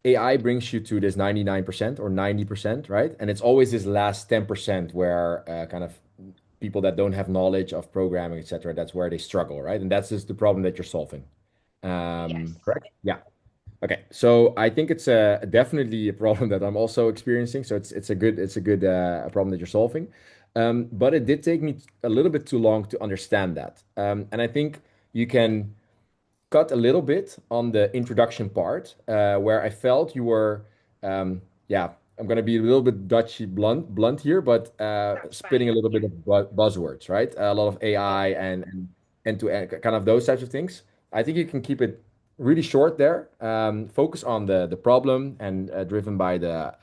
S3: AI brings you to this 99% or 90%, right? And it's always this last 10% where kind of people that don't have knowledge of programming, etc., that's where they struggle, right? And that's just the problem that you're solving.
S15: Yes.
S3: Correct? Yeah. Okay, so I think it's definitely a problem that I'm also experiencing. So it's a good problem that you're solving. But it did take me a little bit too long to understand that. And I think you can cut a little bit on the introduction part, where I felt you were, yeah, I'm gonna be a little bit Dutchy blunt here, but
S15: That's
S3: spitting a
S15: fine.
S3: little bit
S15: Yeah.
S3: of buzzwords, right? A lot of AI
S15: Okay.
S3: and end to end, kind of those types of things. I think you can keep it really short there. Focus on the problem and driven by the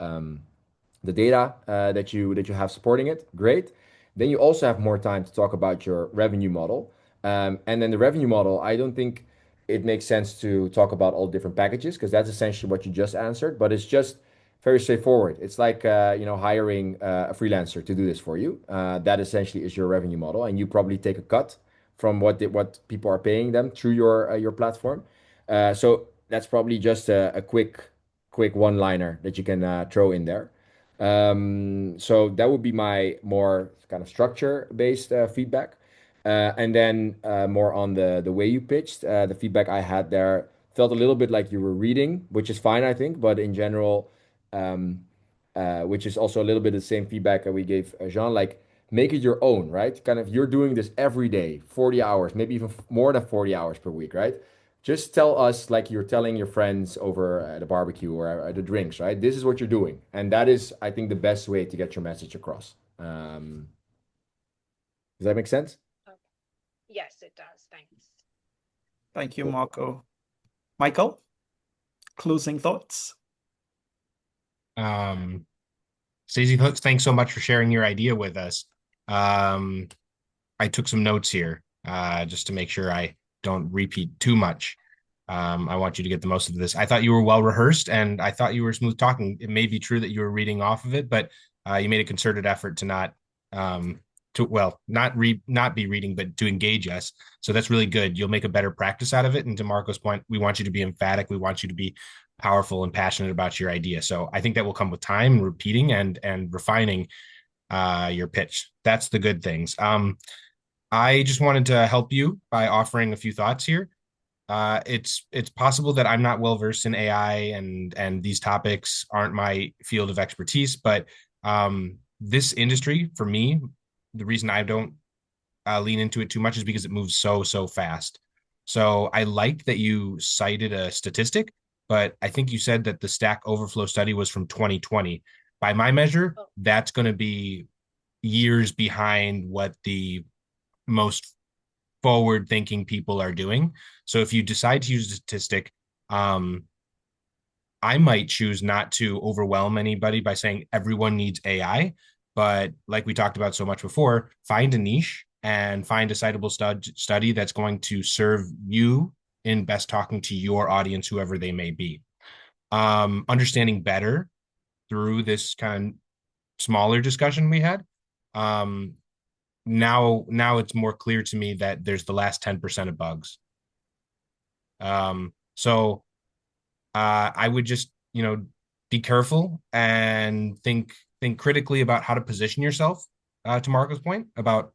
S3: data that you have supporting it. Great. Then you also have more time to talk about your revenue model. And then the revenue model, I don't think it makes sense to talk about all different packages because that's essentially what you just answered. But it's just very straightforward. It's like hiring a freelancer to do this for you. That essentially is your revenue model, and you probably take a cut from what people are paying them through your platform. So that's probably just a quick one-liner that you can throw in there. So that would be my more kind of structure-based feedback. And then more on the way you pitched, the feedback I had there felt a little bit like you were reading, which is fine, I think, but in general, which is also a little bit the same feedback that we gave Jean, like make it your own, right? Kind of you're doing this every day, 40 hours, maybe even more than 40 hours per week, right? Just tell us like you're telling your friends over at a barbecue or at the drinks, right? This is what you're doing. And that is, I think, the best way to get your message across. Does that make sense?
S15: Okay. Yes, it does. Thanks.
S1: Thank you, Marco. Michael, closing thoughts?
S4: Stacey, thanks so much for sharing your idea with us. I took some notes here just to make sure I don't repeat too much. I want you to get the most of this. I thought you were well rehearsed and I thought you were smooth talking. It may be true that you were reading off of it, but you made a concerted effort to not not be reading, but to engage us. So that's really good. You'll make a better practice out of it. And to Marco's point, we want you to be emphatic. We want you to be powerful and passionate about your idea. So I think that will come with time, repeating and refining your pitch. That's the good things. I just wanted to help you by offering a few thoughts here. It's possible that I'm not well versed in AI and these topics aren't my field of expertise, but this industry for me, the reason I don't lean into it too much is because it moves so fast. So I like that you cited a statistic, but I think you said that the Stack Overflow study was from 2020. By my measure, that's going to be years behind what the most forward thinking people are doing. So if you decide to use a statistic, I might choose not to overwhelm anybody by saying everyone needs AI. But like we talked about so much before, find a niche and find a citable study that's going to serve you in best talking to your audience, whoever they may be. Understanding better through this kind of smaller discussion we had. Now it's more clear to me that there's the last 10% of bugs. So I would just, be careful and think critically about how to position yourself, to Marco's point, about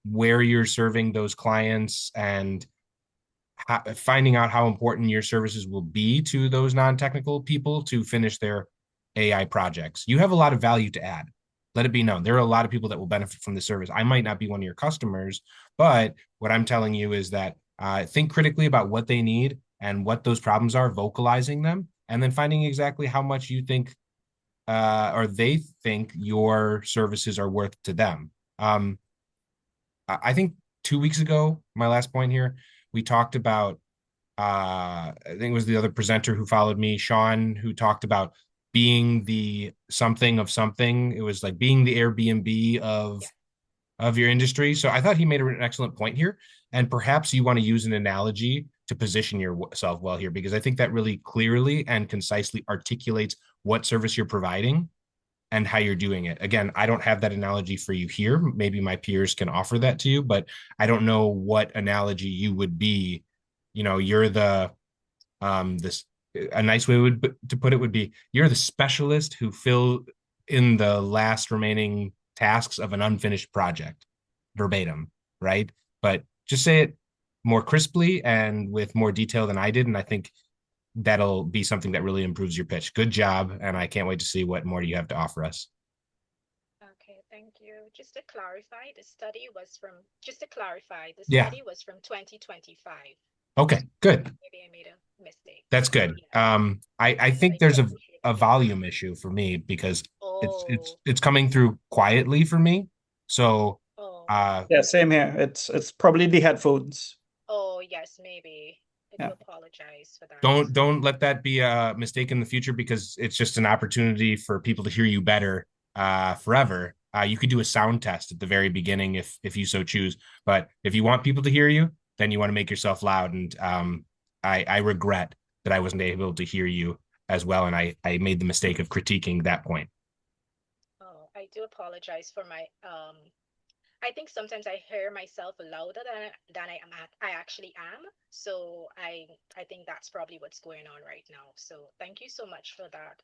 S4: where you're serving those clients and finding out how important your services will be to those non-technical people to finish their AI projects. You have a lot of value to add. Let it be known. There are a lot of people that will benefit from the service. I might not be one of your customers, but what I'm telling you is that think critically about what they need and what those problems are, vocalizing them, and then finding exactly how much you think or they think your services are worth to them. I think 2 weeks ago, my last point here, we talked about, I think it was the other presenter who followed me, Sean, who talked about being the something of something. It was like being the Airbnb of your industry. So I thought he made an excellent point here. And perhaps you want to use an analogy to position yourself well here, because I think that really clearly and concisely articulates what service you're providing and how you're doing it. Again, I don't have that analogy for you here. Maybe my peers can offer that to you, but I don't know what analogy you would be. You're the this a nice way to put it would be you're the specialist who fill in the last remaining tasks of an unfinished project, verbatim, right? But just say it more crisply and with more detail than I did, and I think that'll be something that really improves your pitch. Good job, and I can't wait to see what more you have to offer us.
S15: Okay, thank you. Just to clarify, the study was from 2025.
S4: Okay, good.
S15: Maybe I made a mistake.
S4: That's good. I think there's a volume issue for me because it's coming through quietly for me. So
S1: yeah, same here. It's probably the headphones.
S15: Oh yes, maybe. I do apologize for that.
S4: Don't let that be a mistake in the future, because it's just an opportunity for people to hear you better forever. You could do a sound test at the very beginning if you so choose. But if you want people to hear you, then you want to make yourself loud. And I regret that I wasn't able to hear you as well. And I made the mistake of critiquing that point.
S15: Oh, I do apologize for my I think sometimes I hear myself louder than I actually am. So I think that's probably what's going on right now. So thank you so much for that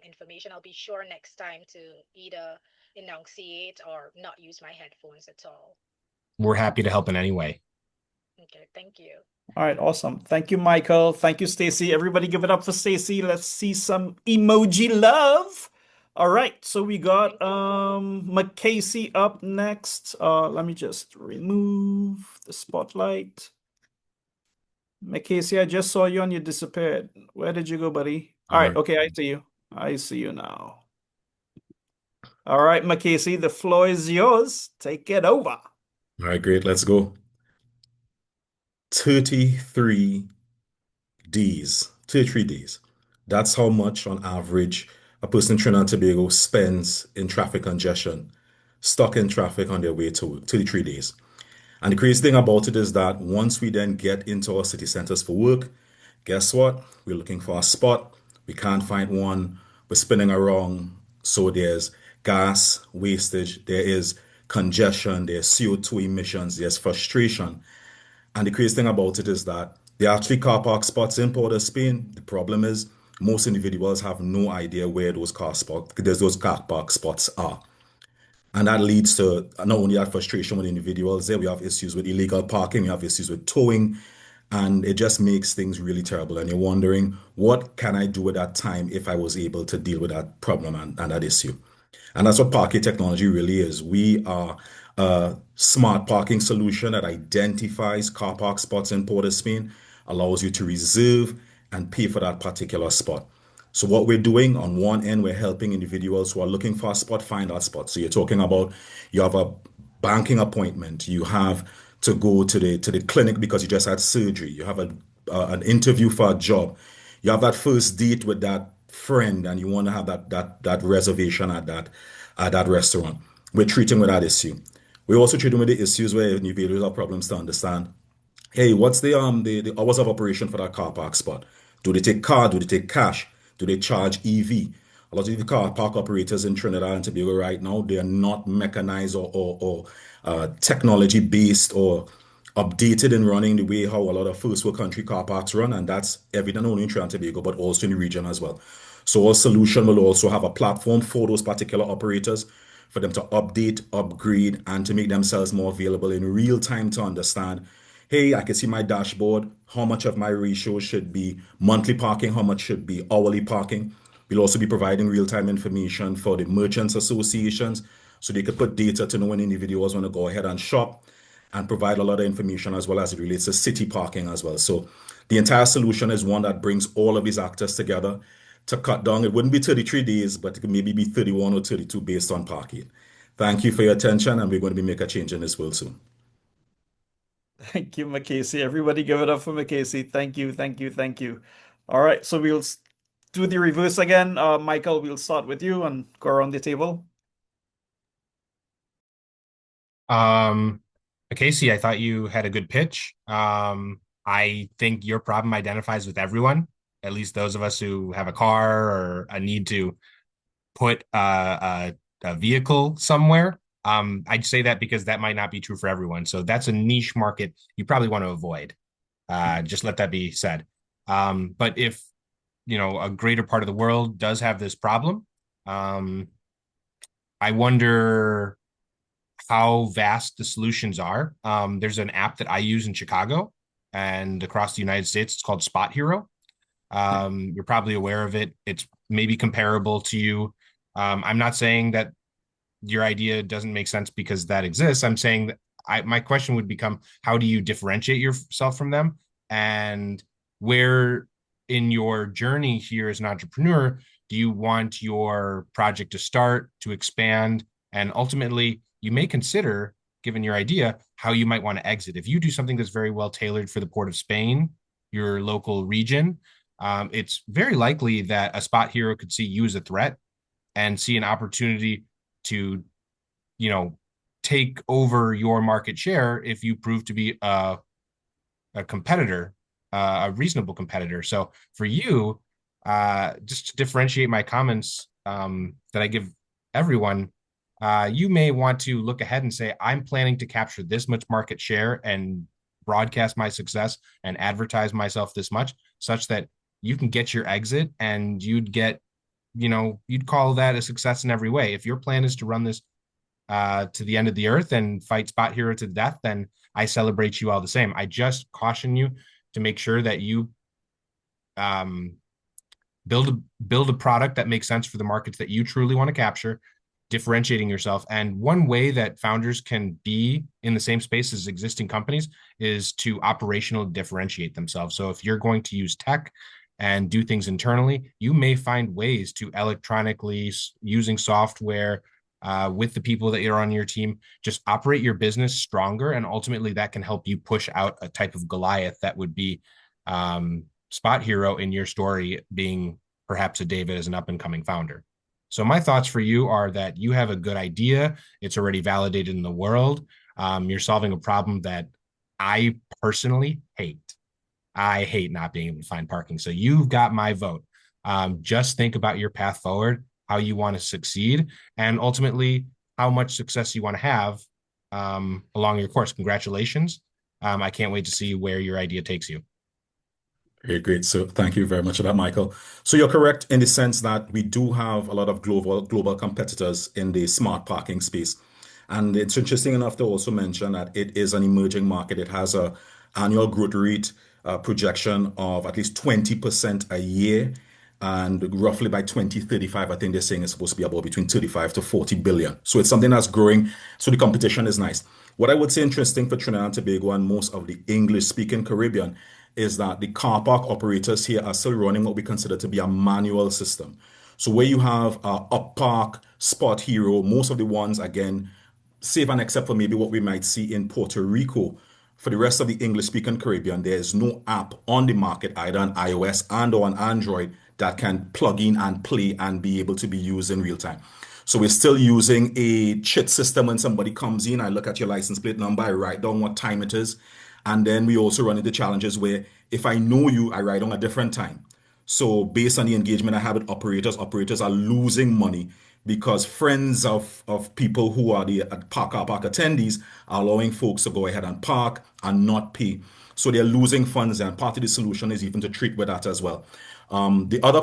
S15: information. I'll be sure next time to either enunciate or not use my headphones at all.
S4: We're happy to help in any way.
S15: Okay, thank you.
S1: All right, awesome. Thank you, Michael. Thank you, Stacy. Everybody give it up for Stacy. Let's see some emoji love. All right, so we got McCasey up next. Let me just remove the spotlight. McCasey, I just saw you and you disappeared. Where did you go, buddy? All right, okay, I see you. I see you now. All right, McCasey, the floor is yours. Take it over.
S16: All right, great. Let's go. 33 Ds. 33 days. That's how much, on average, a person in Trinidad and Tobago spends in traffic congestion, stuck in traffic on their way to work. 33 days. And the crazy thing about it is that once we then get into our city centers for work, guess what? We're looking for a spot. We can't find one. We're spinning around. So there's gas wastage, there is congestion, there's CO2 emissions, there's frustration. And the crazy thing about it is that there are actually car park spots in Port of Spain. The problem is most individuals have no idea where those those car park spots are. And that leads to not only that frustration with individuals there, we have issues with illegal parking, we have issues with towing, and it just makes things really terrible. And you're wondering, what can I do at that time if I was able to deal with that problem and that issue? And that's what parking technology really is. We are a smart parking solution that identifies car park spots in Port of Spain, allows you to reserve and pay for that particular spot. So what we're doing on one end, we're helping individuals who are looking for a spot find that spot. So you're talking about you have a banking appointment, you have to go to the clinic because you just had surgery, you have an interview for a job, you have that first date with that friend, and you want to have that reservation at that restaurant. We're treating with that issue. We're also treating with the issues where individuals have problems to understand. Hey, what's the hours of operation for that car park spot? Do they take card? Do they take cash? Do they charge EV? A lot of the car park operators in Trinidad and Tobago right now, they are not mechanized or technology based or updated and running the way how a lot of first world country car parks run, and that's evident not only in Trinidad and Tobago but also in the region as well. So our solution will also have a platform for those particular operators for them to update, upgrade, and to make themselves more available in real time to understand, hey, I can see my dashboard, how much of my ratio should be monthly parking, how much should be hourly parking. We'll also be providing real-time information for the merchants associations so they could put data to know when individuals want to go ahead and shop, and provide a lot of information as well as it relates to city parking as well. So the entire solution is one that brings all of these actors together to cut down. It wouldn't be 33 days, but it could maybe be 31 or 32 based on parking. Thank you for your attention, and we're going to be making a change in this world soon.
S1: Thank you, McCasey. Everybody give it up for McCasey. Thank you, thank you, thank you. All right, so we'll do the reverse again. Michael, we'll start with you and go around the table.
S4: Casey, I thought you had a good pitch. I think your problem identifies with everyone, at least those of us who have a car or a need to put a vehicle somewhere. I'd say that because that might not be true for everyone. So that's a niche market you probably want to avoid. Just let that be said. But if, a greater part of the world does have this problem, I wonder how vast the solutions are. There's an app that I use in Chicago and across the United States. It's called Spot Hero. You're probably aware of it. It's maybe comparable to you. I'm not saying that your idea doesn't make sense because that exists. I'm saying that my question would become, how do you differentiate yourself from them? And where in your journey here as an entrepreneur do you want your project to start, to expand, and ultimately you may consider, given your idea, how you might want to exit. If you do something that's very well tailored for the Port of Spain, your local region, it's very likely that a Spot Hero could see you as a threat and see an opportunity to, take over your market share if you prove to be a competitor, a reasonable competitor. So for you, just to differentiate my comments that I give everyone, you may want to look ahead and say, I'm planning to capture this much market share and broadcast my success and advertise myself this much, such that you can get your exit and you'd get, you'd call that a success in every way. If your plan is to run this to the end of the earth and fight Spot Hero to death, then I celebrate you all the same. I just caution you to make sure that you um, build a product that makes sense for the markets that you truly want to capture, differentiating yourself. And one way that founders can be in the same space as existing companies is to operationally differentiate themselves. So if you're going to use tech and do things internally, you may find ways to electronically using software with the people that are on your team, just operate your business stronger. And ultimately that can help you push out a type of Goliath that would be spot hero in your story, being perhaps a David as an up and coming founder. So my thoughts for you are that you have a good idea. It's already validated in the world. You're solving a problem that I personally hate. I hate not being able to find parking. So you've got my vote. Just think about your path forward, how you want to succeed, and ultimately how much success you want to have along your course. Congratulations. I can't wait to see where your idea takes you.
S16: Okay, great. So thank you very much for that, Michael. So you're correct in the sense that we do have a lot of global competitors in the smart parking space. And it's interesting enough to also mention that it is an emerging market. It has a annual growth rate projection of at least 20% a year. And roughly by 2035, I think they're saying it's supposed to be about between 35 to 40 billion. So it's something that's growing. So the competition is nice. What I would say interesting for Trinidad and Tobago and most of the English speaking Caribbean is that the car park operators here are still running what we consider to be a manual system. So where you have Up Park, Spot Hero, most of the ones, again, save and except for maybe what we might see in Puerto Rico, for the rest of the English-speaking Caribbean, there is no app on the market, either on iOS and or on Android, that can plug in and play and be able to be used in real time. So we're still using a chit system. When somebody comes in, I look at your license plate number, I write down what time it is. And then we also run into challenges where if I know you, I write on a different time. So based on the engagement I have with operators are losing money because friends of people who are the car park attendees are allowing folks to go ahead and park and not pay. So they're losing funds, and part of the solution is even to treat with that as well. The other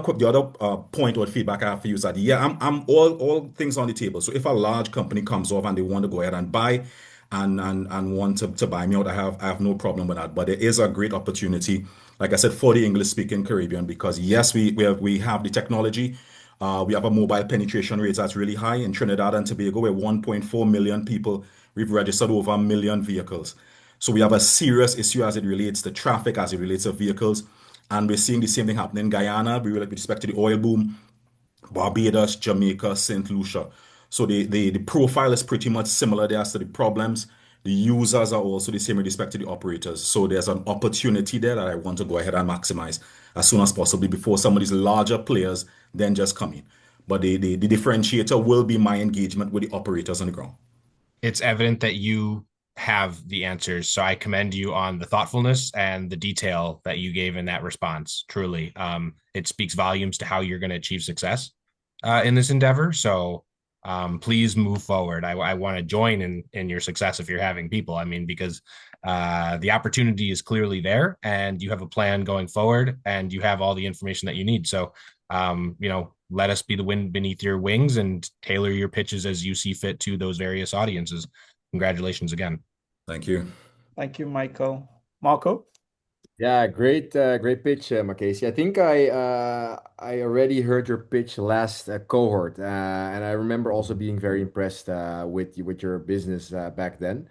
S16: point or feedback I have for you is that yeah, I'm all things on the table. So if a large company comes off and they want to go ahead and buy and want to buy me out, I have no problem with that. But there is a great opportunity, like I said, for the English speaking Caribbean, because yes, we have the technology. We have a mobile penetration rate that's really high. In Trinidad and Tobago, we're 1.4 million people. We've registered over a million vehicles. So we have a serious issue as it relates to traffic, as it relates to vehicles. And we're seeing the same thing happen in Guyana with respect to the oil boom, Barbados, Jamaica, St. Lucia. So the profile is pretty much similar there as to the problems. The users are also the same with respect to the operators. So there's an opportunity there that I want to go ahead and maximize as soon as possible before some of these larger players then just come in. But the differentiator will be my engagement with the operators on the ground.
S4: It's evident that you have the answers. So I commend you on the thoughtfulness and the detail that you gave in that response. Truly, it speaks volumes to how you're going to achieve success in this endeavor. So please move forward. I want to join in your success if you're having people. I mean, because the opportunity is clearly there, and you have a plan going forward, and you have all the information that you need. So, let us be the wind beneath your wings and tailor your pitches as you see fit to those various audiences. Congratulations again.
S16: Thank you.
S1: Thank you, Michael. Marco?
S3: Yeah, great pitch, Mackenzie. I think I already heard your pitch last cohort, and I remember also being very impressed with your business back then.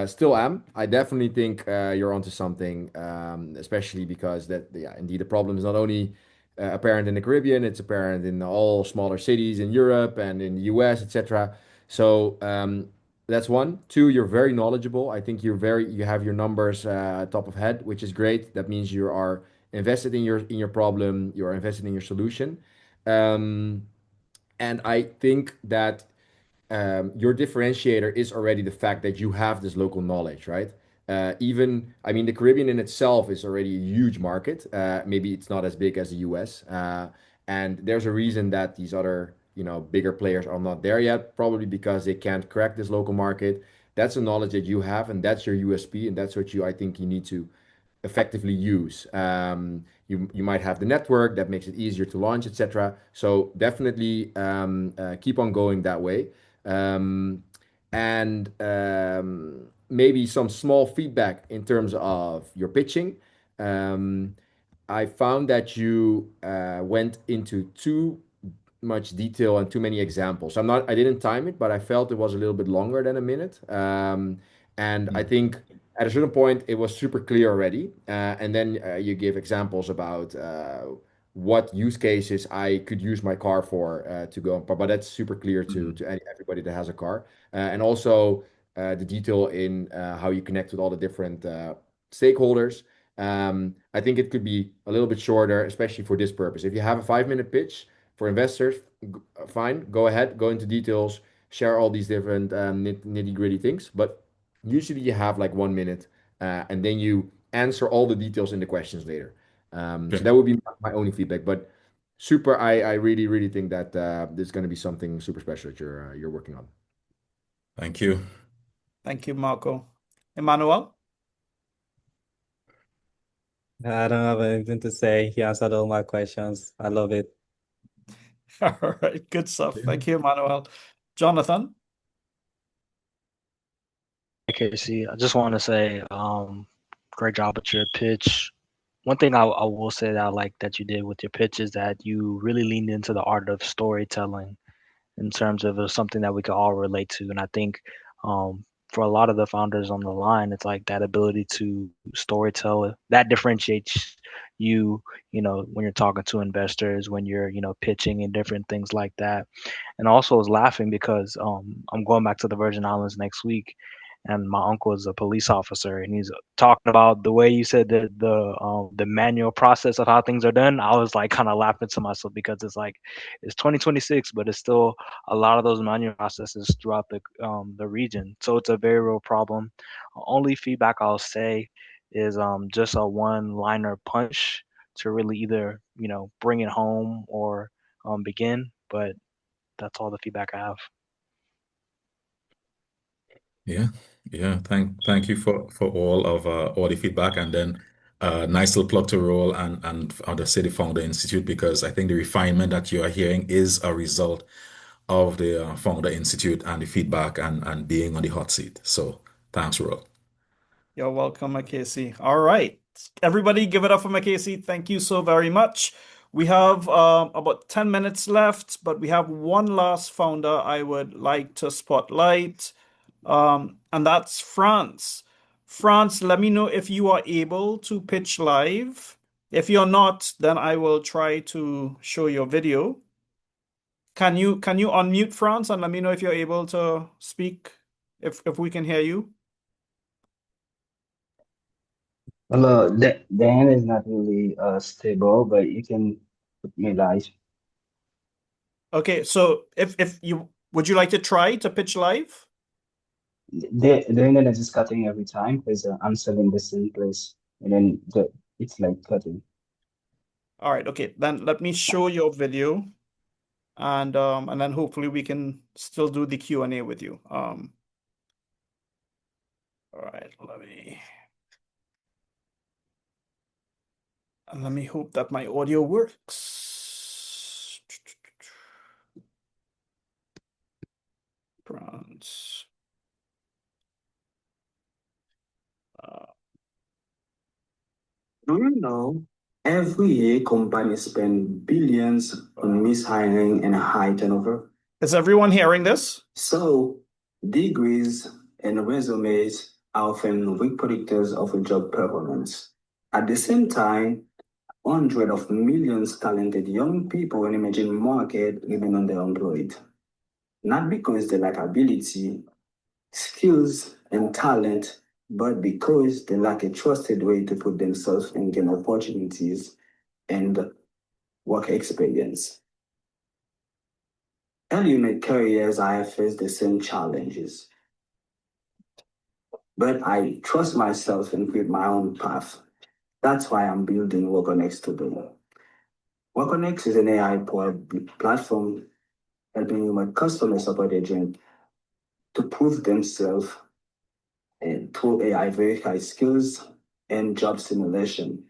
S3: Still am. I definitely think you're onto something, especially because yeah, indeed the problem is not only apparent in the Caribbean, it's apparent in all smaller cities in Europe and in the US, etc. So that's one. Two, you're very knowledgeable. I think you have your numbers top of head, which is great. That means you are invested in your problem, you are invested in your solution. Um, and I think that your differentiator is already the fact that you have this local knowledge, right? I mean, the Caribbean in itself is already a huge market. Maybe it's not as big as the US. And there's a reason that these other, bigger players are not there yet, probably because they can't crack this local market. That's a knowledge that you have, and that's your USP, and that's what I think you need to effectively use. You might have the network that makes it easier to launch, etc. So definitely keep on going that way. And maybe some small feedback in terms of your pitching. I found that you went into too much detail and too many examples. I didn't time it, but I felt it was a little bit longer than a minute. And I think at a certain point it was super clear already. And then you give examples about what use cases I could use my car for to go. But that's super clear to everybody that has a car. And also the detail in how you connect with all the different stakeholders. I think it could be a little bit shorter, especially for this purpose. If you have a 5-minute pitch for investors, fine, go ahead, go into details, share all these different nitty-gritty things. But usually you have like 1 minute, and then you answer all the details in the questions later. So that would be my only feedback. But super, I really, really think that this is going to be something super special that you're working on.
S16: Thank you.
S1: Thank you, Marco. Emmanuel?
S2: I don't have anything to say. He answered all my questions. I love it.
S1: All right, good stuff. Thank you, Emmanuel. Jonathan?
S13: Casey, I just want to say, great job with your pitch. One thing I will say that I like that you did with your pitch is that you really leaned into the art of storytelling in terms of something that we could all relate to. And I think for a lot of the founders on the line, it's like that ability to storytell that differentiates you, when you're talking to investors, when you're, pitching and different things like that. And also I was laughing because I'm going back to the Virgin Islands next week, and my uncle is a police officer, and he's talking about the way you said that the manual process of how things are done. I was like kind of laughing to myself because it's like it's 2026, but it's still a lot of those manual processes throughout the region. So it's a very real problem. Only feedback I'll say is just a one-liner punch to really either bring it home or begin. But that's all the feedback I have.
S16: Yeah. Thank you for all the feedback, and then nice little plug to roll and the City Founder Institute, because I think the refinement that you are hearing is a result of the Founder Institute and the feedback and being on the hot seat. So thanks, Roll.
S1: You're welcome, Macasey. All right. Everybody give it up for Macasey. Thank you so very much. We have about 10 minutes left, but we have one last founder I would like to spotlight, and that's France. France, let me know if you are able to pitch live. If you're not, then I will try to show your video. Can you unmute, France, and let me know if you're able to speak, if we can hear you?
S10: Well, the hand is not really stable, but you can put me live.
S1: Okay, so if you would you like to try to pitch live?
S10: The internet is cutting every time because I'm still in the same place, and then it's like cutting.
S1: All right, okay, then let me show your video, and then hopefully we can still do the Q&A with you. All right, let me hope that my audio works. France.
S17: Do you know every year companies spend billions on mishiring and high turnover?
S1: Is everyone hearing this?
S17: So, degrees and resumes are often weak predictors of a job performance. At the same time, hundreds of millions talented young people in emerging market remain underemployed. Not because they lack ability, skills, and talent, but because they lack a trusted way to put themselves in gain opportunities and work experience. Early in my careers, I have faced the same challenges. But I trust myself and create my own path. That's why I'm building WorkOnX today. WorkOnX is an AI-powered platform helping human customers support their dream to prove themselves and through AI verified skills and job simulation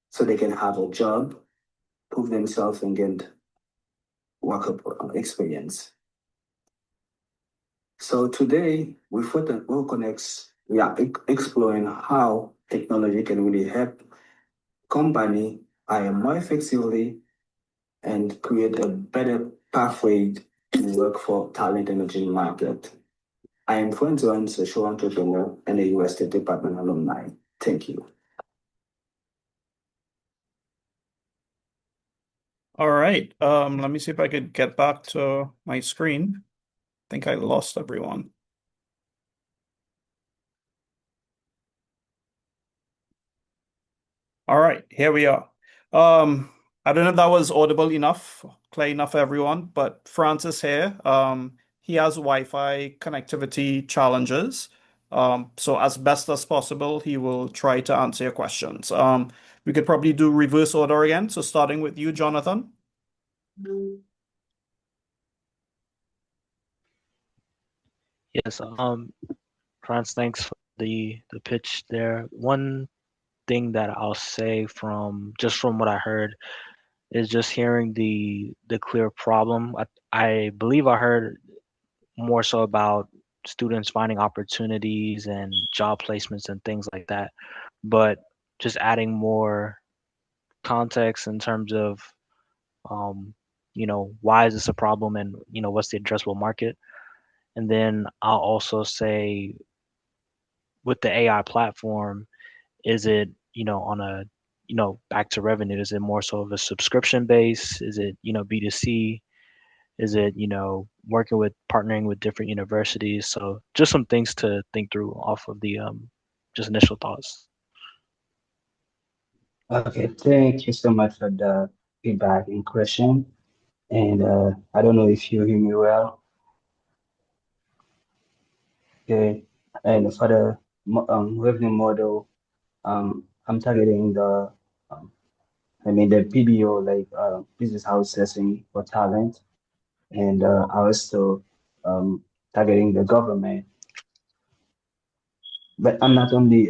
S17: so they can have a job, prove themselves, and get work experience. So today, with Who Connects, we are exploring how technology can really help company hire more effectively and create a better pathway to work for talent in the gym market. I am Francois, a social entrepreneur and a US State Department alumni. Thank you.
S1: All right. Let me see if I could get back to my screen. I think I lost everyone. All right, here we are. I don't know if that was audible enough, clear enough for everyone, but Francis here. He has Wi-Fi connectivity challenges. So as best as possible, he will try to answer your questions. We could probably do reverse order again. So starting with you, Jonathan.
S13: Yes, France, thanks for the pitch there. One thing that I'll say from what I heard is just hearing the clear problem. I believe I heard more so about students finding opportunities and job placements and things like that, but just adding more context in terms of um, why is this a problem and what's the addressable market. And then I'll also say with the AI platform, is it, on a, back to revenue, is it more so of a subscription base? Is it, B2C? Is it, working with partnering with different universities? So just some things to think through off of the just initial thoughts.
S10: Okay, thank you so much for the feedback and question. And I don't know if you hear me well. Okay, and for the revenue model, I'm targeting um, the PBO, like business outsourcing for talent, and I also targeting the government. But I'm not only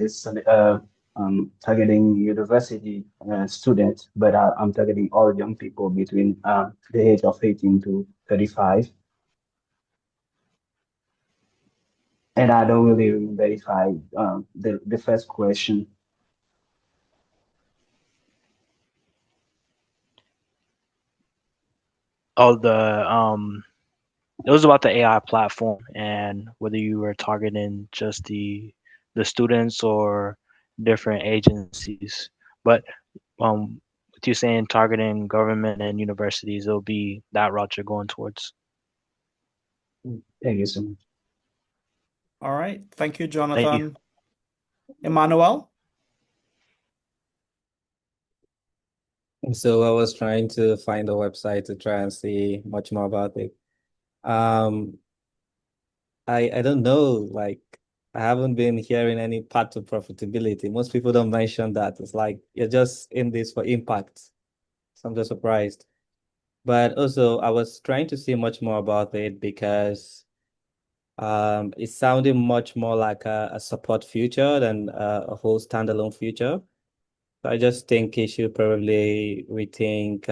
S10: targeting university students, but I'm targeting all young people between the age of 18 to 35. And I don't really remember if the first question.
S13: Oh, it was about the AI platform and whether you were targeting just the students or different agencies. But with you saying targeting government and universities, it'll be that route you're going towards.
S10: Thank you so much.
S1: All right. Thank you,
S13: Thank you.
S1: Jonathan. Emmanuel?
S2: So I was trying to find a website to try and see much more about it. Um, I don't know, like I haven't been hearing any path to profitability. Most people don't mention that. It's like you're just in this for impact. So I'm just surprised. But also I was trying to see much more about it because it's sounding much more like a support future than a whole standalone future. So I just think you should probably rethink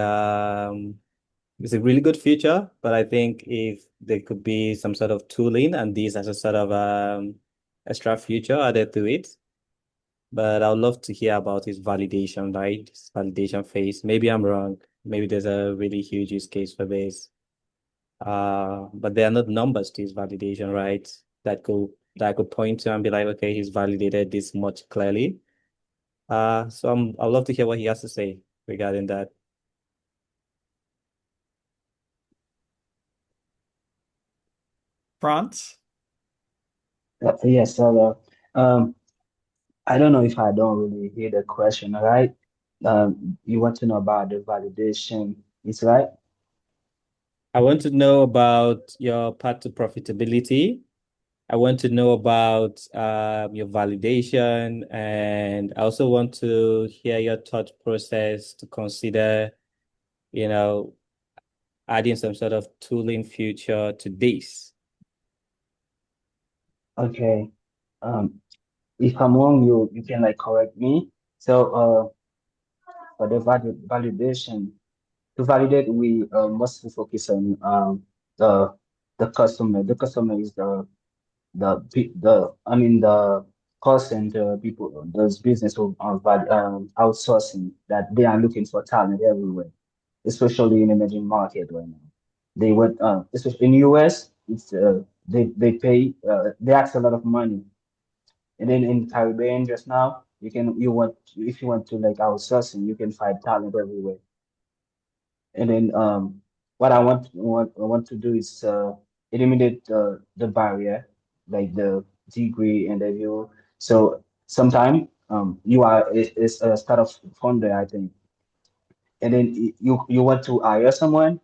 S2: it's a really good feature, but I think if there could be some sort of tooling and these as a sort of extra feature added to it. But I would love to hear about his validation, right? His validation phase. Maybe I'm wrong. Maybe there's a really huge use case for this. But there are not numbers to his validation, right? That I could point to and be like, okay, he's validated this much clearly. So I'd love to hear what he has to say regarding that.
S1: France?
S10: Yes, so I don't know if I don't really hear the question, all right? You want to know about the validation, is right?
S2: I want to know about your path to profitability. I want to know about your validation, and I also want to hear your thought process to consider, you know, adding some sort of tooling future to this.
S10: Okay. If I'm wrong, you can like correct me. So for the validation, to validate, we mostly focus on the the customer. The customer is the call center people, those business who are outsourcing, that they are looking for talent everywhere, especially in emerging market right now. They would, especially in US, it's they pay they ask a lot of money, and then in Caribbean just now, you want, if you want to like outsourcing, you can find talent everywhere. And then what I want to do is eliminate the barrier, like the degree and the you. So sometime you are is a startup founder, I think, and then you want to hire someone,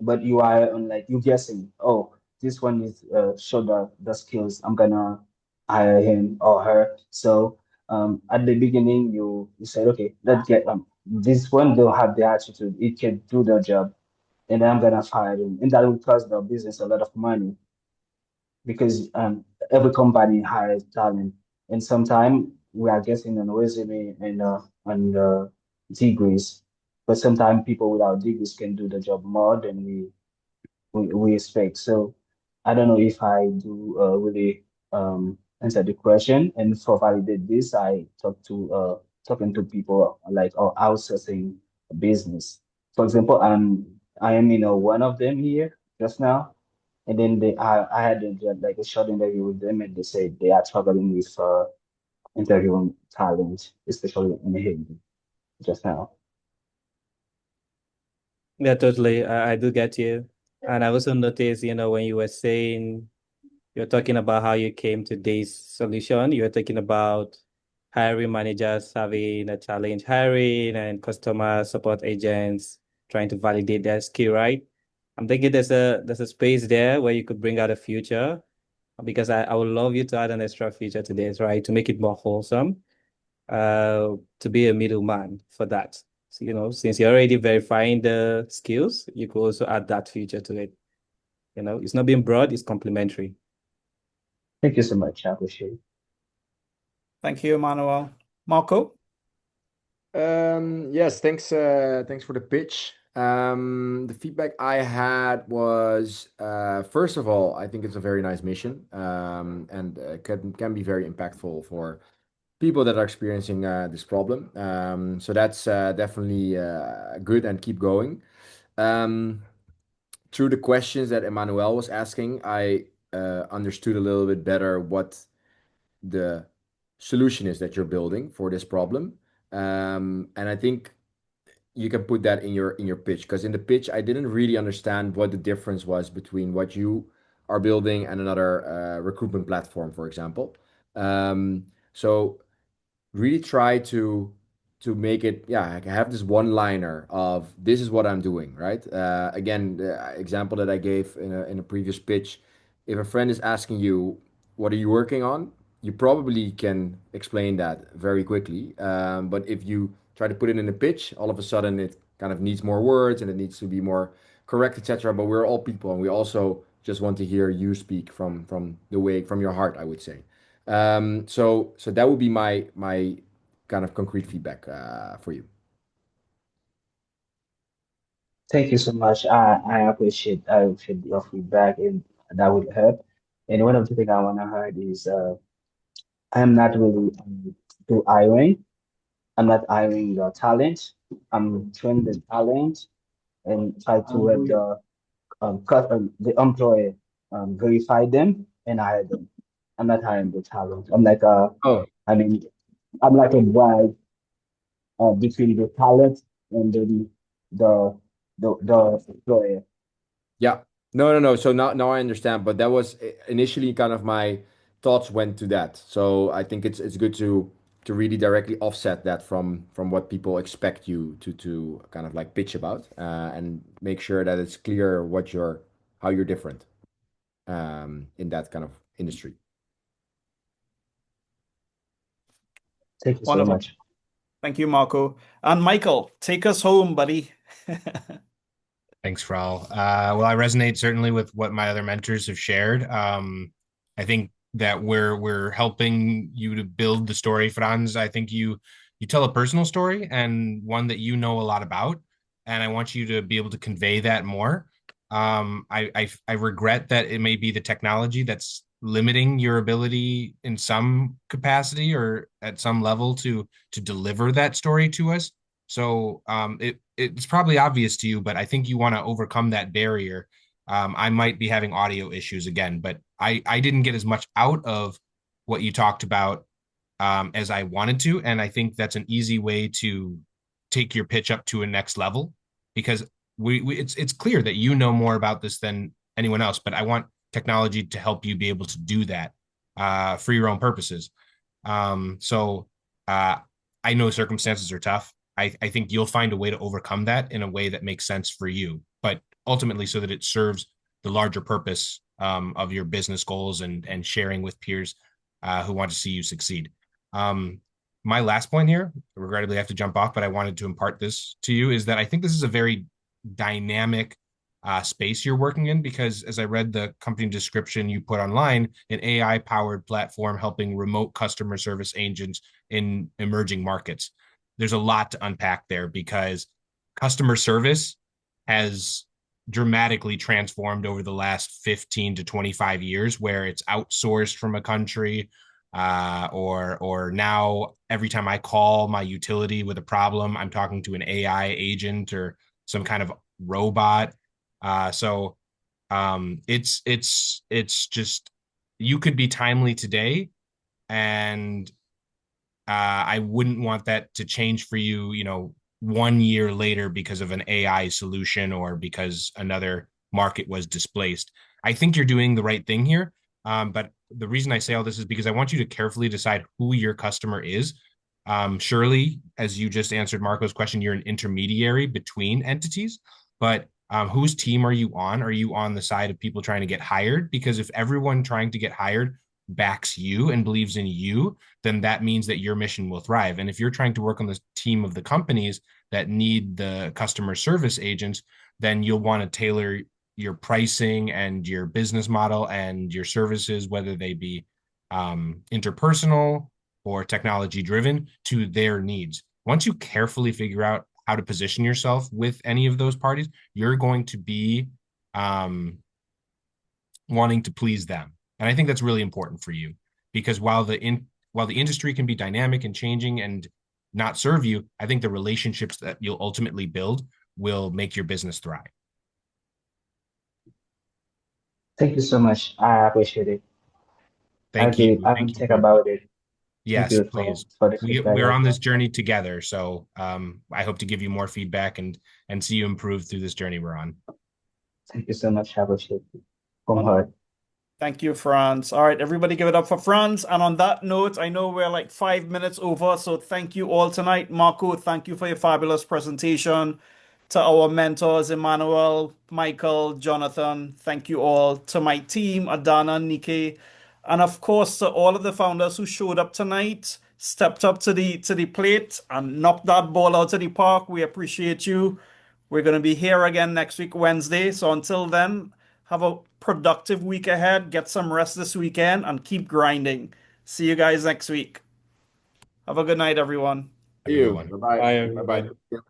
S10: but you are on like you guessing, oh, this one is show the skills, I'm gonna hire him or her. So at the beginning you said, okay, let's get this one, they'll have the attitude, it can do the job, and I'm gonna fire them. And that will cost the business a lot of money because every company hires talent, and sometimes we are getting on resume and degrees, but sometimes people without degrees can do the job more than we expect. So I don't know if I do really answer the question. And for validate this, I talking to people like or outsourcing business. For example, I am one of them here just now, and then I had like a short interview with them, and they said they are struggling with interviewing talent, especially in Haiti just now.
S2: Yeah, totally. I do get you. And I also noticed, when you were saying, you're talking about how you came to this solution, you were talking about hiring managers having a challenge hiring and customer support agents trying to validate their skill, right? I'm thinking there's a space there where you could bring out a future, because I would love you to add an extra feature to this, right? To make it more wholesome, to be a middleman for that. So, since you're already verifying the skills, you could also add that feature to it. It's not being broad, it's complementary.
S10: Thank you so much. I appreciate it.
S1: Thank you, Emmanuel. Marco?
S3: Yes, thanks for the pitch. The feedback I had was, first of all, I think it's a very nice mission, and can be very impactful for people that are experiencing this problem. So that's definitely good, and keep going. Um, Through the questions that Emmanuel was asking, I understood a little bit better what the solution is that you're building for this problem. And I think you can put that in your pitch, because in the pitch I didn't really understand what the difference was between what you are building and another recruitment platform, for example. So really try to make it, yeah, I have this one liner of this is what I'm doing, right? Again, the example that I gave in a previous pitch, if a friend is asking you what are you working on, you probably can explain that very quickly, but if you try to put it in a pitch, all of a sudden it kind of needs more words and it needs to be more correct, etc. But we're all people, and we also just want to hear you speak from your heart, I would say. So that would be my kind of concrete feedback for you.
S10: Thank you so much. I appreciate your feedback, and that would help. And one of the things I want to heard is I am not really do hiring. I'm not hiring the talent. I'm training the talent and try to have the employer verify them and hire them. I'm not hiring the talent.
S3: Oh,
S10: I mean, I'm like a bride between the talent and the the employer.
S3: yeah. No. So now I understand, but that was initially kind of my thoughts went to that. So I think it's good to really directly offset that from what people expect you to kind of like pitch about, and make sure that it's clear how you're different in that kind of industry.
S10: Thank you so
S1: Wonderful.
S10: much.
S1: Thank you, Marco. And Michael, take us home, buddy.
S4: Thanks, Frau. Well, I resonate certainly with what my other mentors have shared. I think that we're helping you to build the story, Franz. I think you tell a personal story, and one that you know a lot about, and I want you to be able to convey that more. I regret that it may be the technology that's limiting your ability in some capacity or at some level to deliver that story to us. So it's probably obvious to you, but I think you want to overcome that barrier. I might be having audio issues again, but I didn't get as much out of what you talked about as I wanted to, and I think that's an easy way to take your pitch up to a next level because it's clear that you know more about this than anyone else, but I want technology to help you be able to do that for your own purposes. So I know circumstances are tough. I think you'll find a way to overcome that in a way that makes sense for you, but ultimately so that it serves the larger purpose of your business goals and sharing with peers who want to see you succeed. My last point here, regrettably, I have to jump off, but I wanted to impart this to you is that I think this is a very dynamic space you're working in because as I read the company description you put online, an AI powered platform helping remote customer service agents in emerging markets. There's a lot to unpack there because customer service has dramatically transformed over the last 15 to 25 years where it's outsourced from a country or now every time I call my utility with a problem, I'm talking to an AI agent or some kind of robot. It's just you could be timely today, and I wouldn't want that to change for you, 1 year later because of an AI solution or because another market was displaced. I think you're doing the right thing here. But the reason I say all this is because I want you to carefully decide who your customer is. Surely, as you just answered Marco's question, you're an intermediary between entities, but whose team are you on? Are you on the side of people trying to get hired? Because if everyone trying to get hired backs you and believes in you, then that means that your mission will thrive. And if you're trying to work on the team of the companies that need the customer service agents, then you'll want to tailor your pricing and your business model and your services, whether they be interpersonal or technology driven, to their needs. Once you carefully figure out how to position yourself with any of those parties, you're going to be wanting to please them. And I think that's really important for you because while the industry can be dynamic and changing and not serve you, I think the relationships that you'll ultimately build will make your business thrive.
S10: Thank you so much. I appreciate it.
S4: Thank you.
S10: I will
S4: Thank you
S10: think
S4: for
S10: about it. Thank
S4: yes,
S10: you
S4: please.
S10: for the feedback
S4: We're
S10: as
S4: on this
S10: well.
S4: journey together, so I hope to give you more feedback and see you improve through this journey we're on.
S10: Thank you so much. I appreciate it from heart.
S1: Thank you, Franz. All right, everybody give it up for Franz. And on that note, I know we're like 5 minutes over, so thank you all tonight. Marco, thank you for your fabulous presentation. To our mentors, Emmanuel, Michael, Jonathan, thank you all. To my team, Adana, Nike, and of course to all of the founders who showed up tonight, stepped up to the plate and knocked that ball out of the park. We appreciate you. We're going to be here again next week, Wednesday. So until then, have a productive week ahead. Get some rest this weekend and keep grinding. See you guys next week. Have a good night, everyone.
S3: See you. Bye bye. Bye bye.